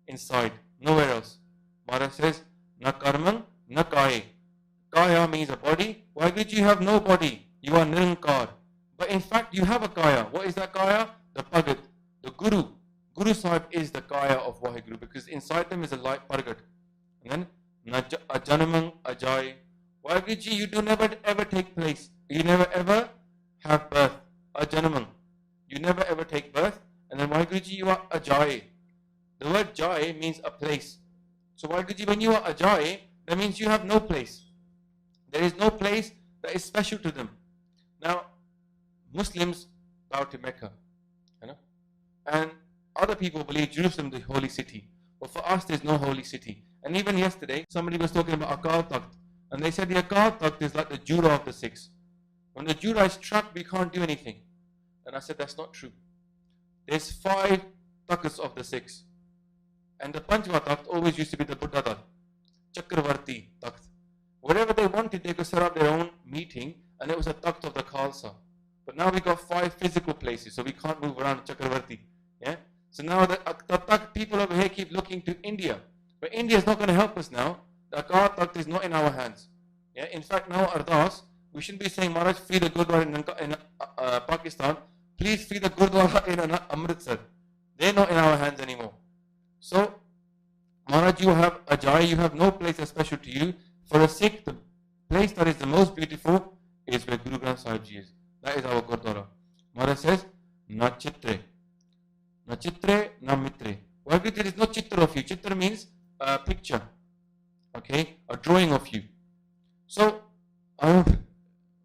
Inside, nowhere else. Maharaj says, na karmang, na kaya. Kaya means a body. Vaheguru Ji, you have no body. You are nirankar. But in fact, you have a kaya. What is that kaya? The Bhagat, the Guru. Guru Sahib is the kaya of Vaheguru because inside them is a light Bhagat. And then, ajanamang ajay. Vaheguru Ji, you do never ever take place. You never ever have birth. Ajanamang. You never ever take birth. And then Vaheguru Ji, you are ajay. The word jai means a place. So Vaheguru Ji, when you are ajay, that means you have no place. There is no place that is special to them. Now, Muslims bow to Mecca. You know? And other people believe Jerusalem is the holy city. But for us, there's no holy city. And even yesterday, somebody was talking about Akal Takht. And they said the Akal Takht is like the Jura of the Sikhs. When the Jura is trapped, we can't do anything. And I said, that's not true. There's 5 Takhts of the Sikhs. And the Panchva Takht always used to be the Buddha Takht. Chakravarti Takht. Wherever they wanted, they could set up their own meeting. And it was a Takht of the Khalsa. But now we got 5 physical places. So we can't move around Chakravarti. Yeah? So now the Takht people over here keep looking to India. But India is not going to help us now. The Akal Takht is not in our hands. Yeah? In fact, now Ardas, we shouldn't be saying, Maharaj, free the Gurdwara in Pakistan. Please free the Gurdwara in Amritsar. They're not in our hands anymore. So, Maharaj, you have Ajay, you have no place that's special to you. For a Sikh, the place that is the most beautiful is where Guru Granth Sahib Ji is. That is our Gurdwara. Maharaj says, Na chitre. Na chitre, na mitre. Why there is no chitra of you? Chitra means a picture. Okay? A drawing of you. So, I've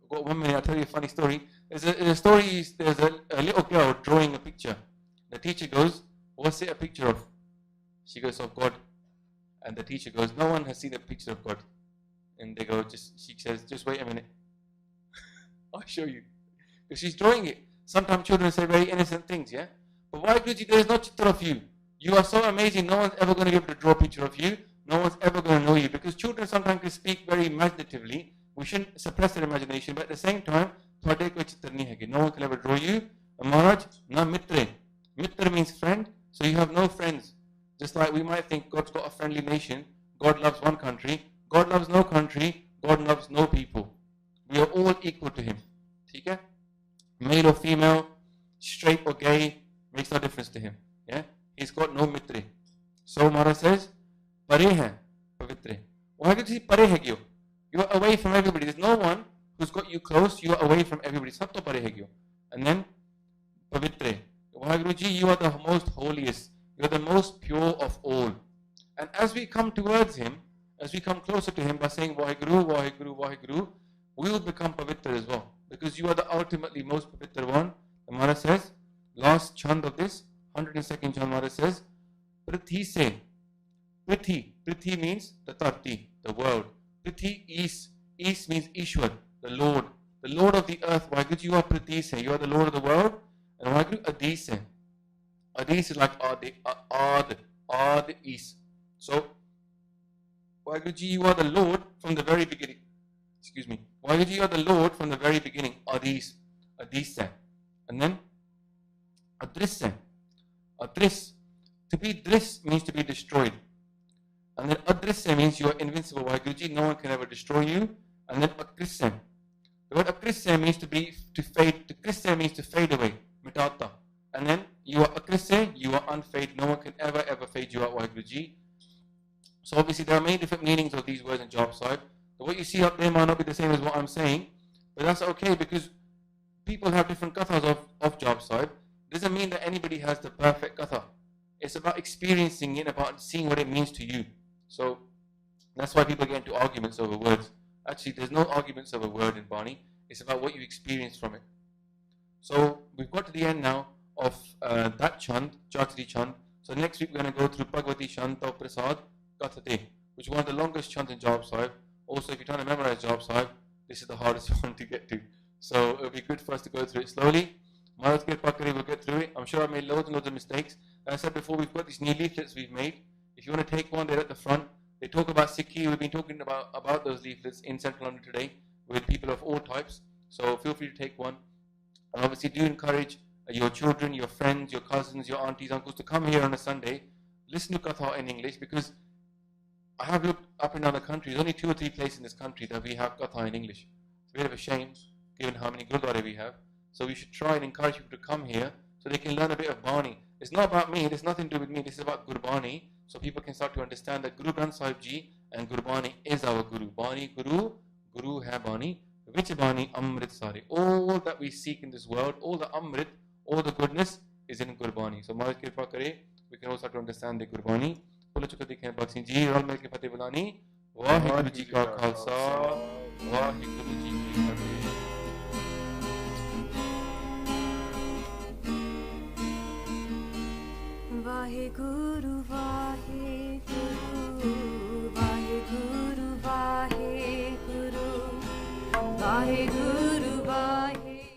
got 1 minute, I'll tell you a funny story. There's a little girl drawing a picture. The teacher goes, what's it a picture of? She goes, of God. And the teacher goes, no one has seen a picture of God. And they go, she says, just wait a minute. I'll show you. Because she's drawing it. Sometimes children say very innocent things, yeah? But Vaheguru Ji, there is no chitra of you. You are so amazing, no one's ever going to be able to draw a picture of you. No one's ever going to know you. Because children sometimes can speak very imaginatively. We shouldn't suppress their imagination, but at the same time, ਤੁਹਾਡੇ ਕੋਈ ਚਿੱਤਰ ਨਹੀਂ ਹੈਗੇ. No one can ever draw you. Maharaj, na mitre. Mitra means friend, so you have no friends. Just like we might think God's got a friendly nation, God loves one country, God loves no country, God loves no people. We are all equal to Him. Okay? Male or female, straight or gay, makes no difference to Him. Yeah? He's got no mitre. So Maharaj says, pare hai, pavitre. Why did he pare hai kyo? You are away from everybody. There's no one who's got you close. You are away from everybody. Sab to pare hai kyo. And then, pavitre. Waheguruji, you are the most holiest. You are the most pure of all. And as we come towards Him, as we come closer to Him by saying Waheguru, Waheguru, Waheguru, we will become pavitra as well. Because you are the ultimately most pavitra one. The Maharaj says, last chant of this, 102nd chant, Maharaj says, Prithi se. Prithi means the Tarti, the world. Prithi is means Ishwar, the Lord of the earth. Waheguru, you are Prithi se. You are the Lord of the world. And Waheguru, Adi se. Adi is like Ad is. So, Waheguruji, you are the Lord from the very beginning. Excuse me. Waheguruji, you are the Lord from the very beginning. Adis. And then, Adris. Adris. To be Dris means to be destroyed. And then Adris means you are invincible. Waheguruji, no one can ever destroy you. And then Akris. The word Akris means to fade. Akris means to fade away. Mitata. And then you are Akris, you are unfade. No one can ever fade you out, Waheguruji. So obviously there are many different meanings of these words in Japa Sahib. So what you see up there might not be the same as what I'm saying, but that's okay because people have different kathas of Japa Sahib. Doesn't mean that anybody has the perfect katha. It's about experiencing it, about seeing what it means to you. So that's why people get into arguments over words. Actually, there's no arguments over word in Bani. It's about what you experience from it. So we've got to the end now of that chant, Chatri chant. So next week we're going to go through Bhagavati Shanta Prasad Kathate, which is one of the longest chants in Japa Sahib. Also, if you're trying to memorize Japa Sahib, this is the hardest one to get to. So it'll be good for us to go through it slowly. Maharaj Kirpa Kare will get through it. I'm sure I made loads and loads of mistakes. As I said before, we've got these new leaflets we've made. If you want to take one, they're at the front. They talk about Sikhi. We've been talking about those leaflets in Central London today with people of all types. So feel free to take one. And obviously do encourage your children, your friends, your cousins, your aunties, uncles to come here on a Sunday, listen to Katha in English, because I have looked up and down the country. There's only 2 or 3 places in this country that we have Katha in English. It's a bit of a shame, given how many Gurdwara we have. So we should try and encourage people to come here so they can learn a bit of Bani. It's not about me, there's nothing to do with me, this is about Gurbani. So people can start to understand that Guru Granth Sahib Ji and Gurbani is our Guru. Bani Guru, Guru hai Bani, which Bani Amrit Sare. All that we seek in this world, all the Amrit, all the goodness is in Gurbani. So Maharaj Kirpa Kare, we can also start to understand the Gurbani. Bolo chukka dikhe Bhakt Singh Ji, Ral Mil ke Fateh Bulani, Waheguru Ji Ka Khalsa, Waheguru Ji